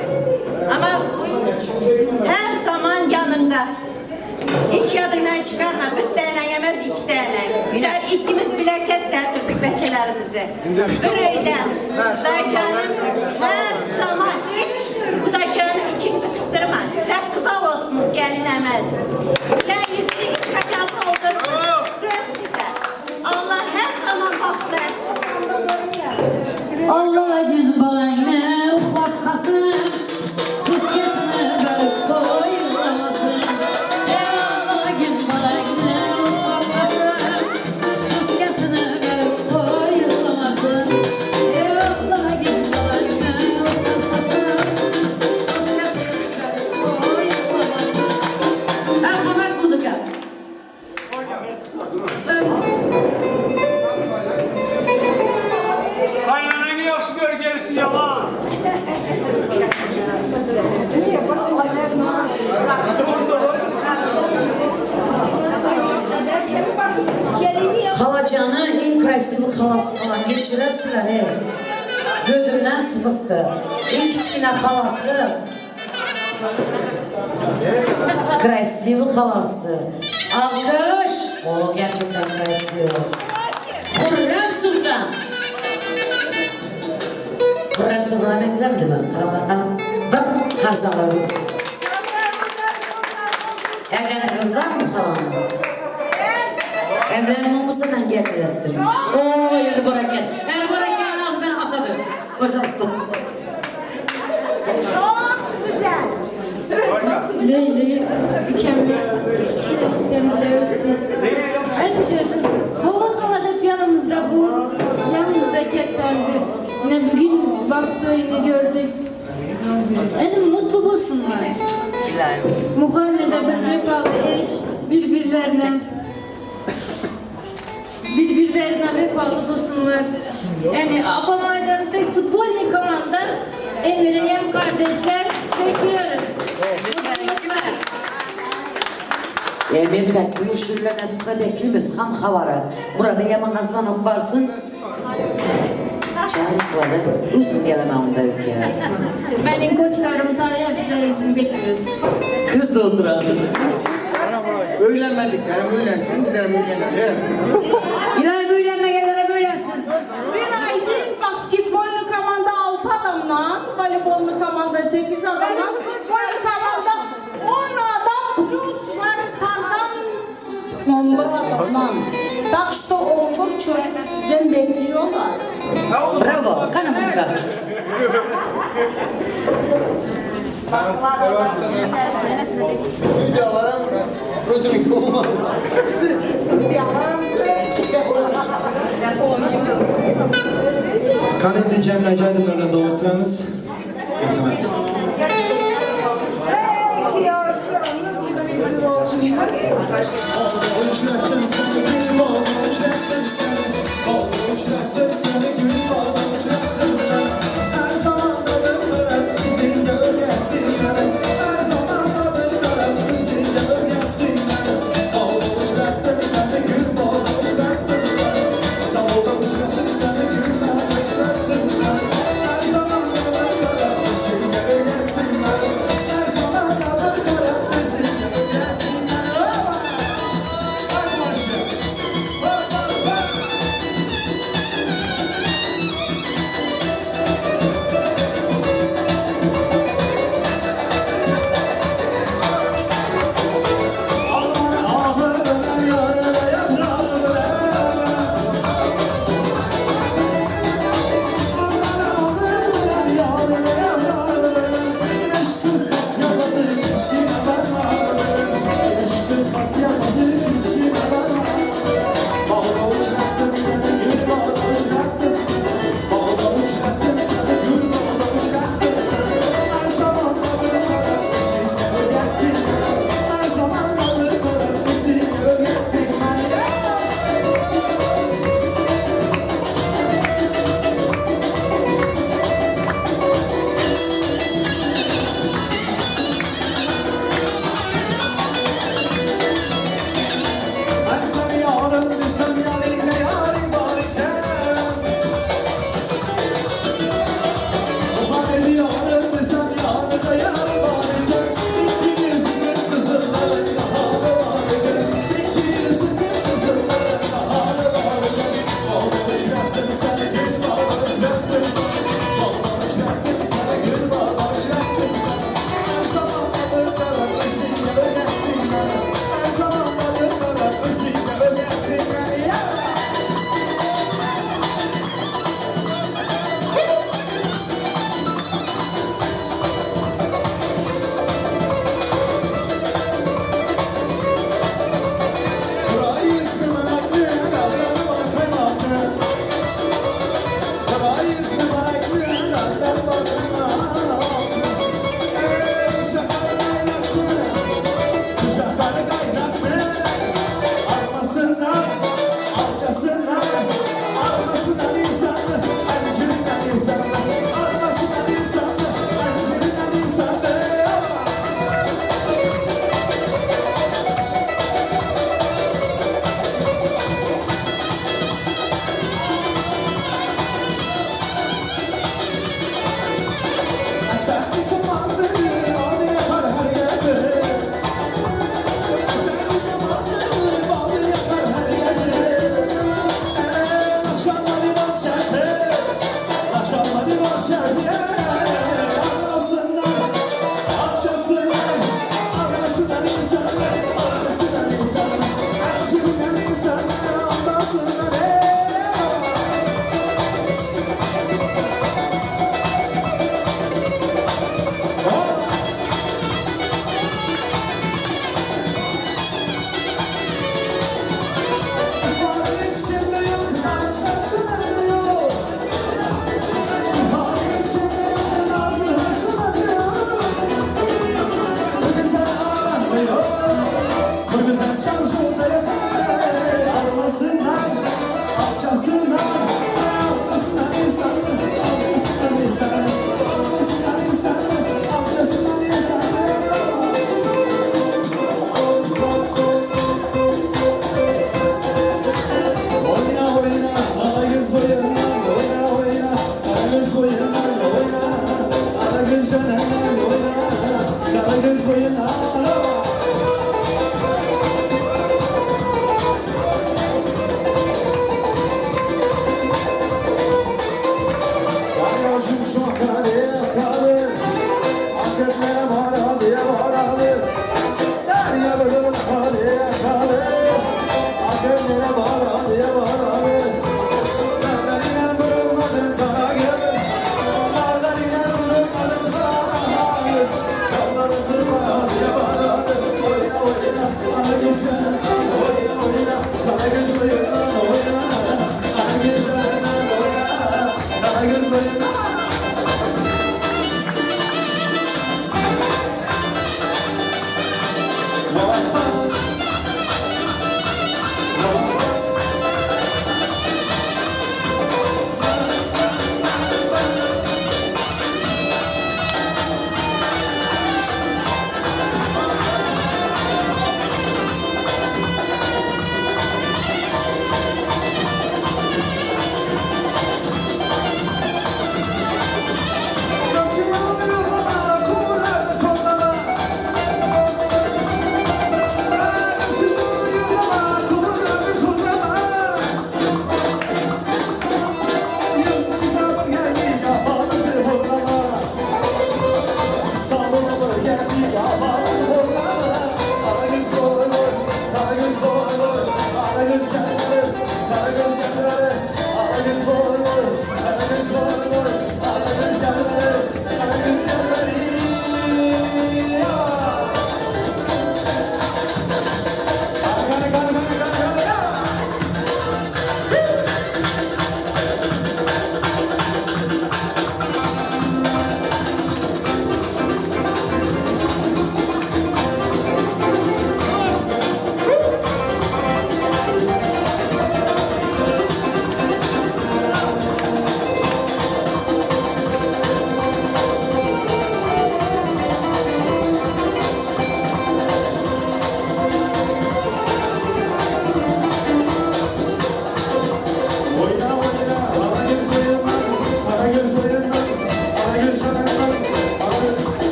Ama her zaman yanında. Hiç yadından çıkarma, bir tane yemez, iki tane. Güzel ikimiz bile ketlerdirdik beçelerimizi. Öyleyden, Xudoyjonim her zaman hiç Xudoyjonim içinizi kıstırma. Sen kızal oldunuz, gelinemez. Sen yüzünü hiç şakası oldunuz, söz size. Allah her zaman haklı etsin. Allah'ın balayına ufak kasım, sus kesine bölüp koyulamasın. Allah'ın balayına ufak kasım, sus kesine bölüp koyulamasın. Allah'ın balayına ufak kasım, sus kesine bölüp koyulamasın. Merhamet müzika. Kaynananı yaxşı gör, gerisi yalan. Halacanı en krasivi halası falan geçiresizler he. Gözümden sıvıktı. En küçükine halası. Krasivi halası. Alkış. O gerçekten krasivi. Hürrem Sultan. Hürrem Sultan'a benzemedi mi? Karabakan. Bir karzalar olsun. Evlenir var mı falan? Evlenme olmuşsan geldi ettim. Ooo yürü bırakın. Yani bırakın ağzı ben atadım. Boşalttım. Çok güzel. Leyli, mükemmel, demirler üstü. En çözüm, hava hep yanımızda bu, yanımızda ketlendi. Yine bugün vakti oyunu gördük. Yani mutlu bulsunlar. Muharrem'de bir repalı eş, birbirlerine vefalı bulsunlar. Yani Apamay'daki futbol komanda Emir'e kardeşler bekliyoruz. Mutluluklar. Emir'den bu işlerle nasipte bekliyoruz. Ham havara. Burada yaman azmanım varsın. Çağrısı vardı. Uzun gelemem onda yok ya. Benim koçlarım Tayyar sizler için bekliyoruz. Kız donduran. Öğlenmediklerim öğlensin, bizlerim öğlenelim. İlahi böylenmeyenlere böylensin. Bir aydın basketbollu komanda 6 adamla, voleybollu komanda 8 adamla, volley komanda 10 adam plus var tardan 11 adamla. Tak işte 11 çocuk sizden bekliyorlar. Bravo. Kanımızda. Stüdyolara gözümün olmaz. Kanalda cemleci aydınlarla doğrultularımız. Merhamet.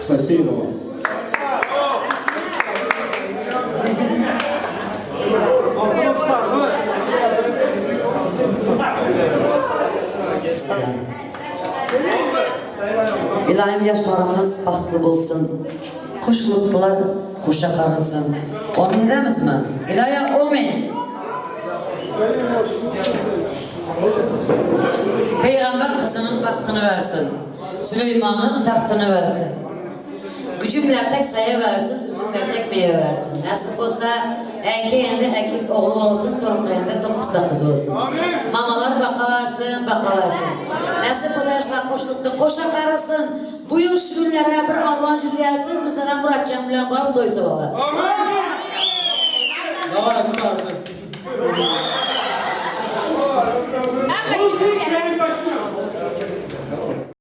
Спасибо. İlahim yaşlarımız bahtlı olsun. Kuşluklar kuşa karılsın. Onu edemez mi? İlahi olmayın. Peygamber kızının bahtını versin. Süleyman'ın tahtını versin. Küçükler tek sayı versin, büyükler tek meyve versin. Nasip olsa erkeğinde 8 oğlu olsun, torunlarında 9 da kız olsun. Mamalar bakarsın, bakarsın. Nasip olsa yaşlar koşulukta koşa karısın. Bu yıl şu günlere bir Alman jüri gelsin, mesela Murat Cemil'e varıp doysa valla.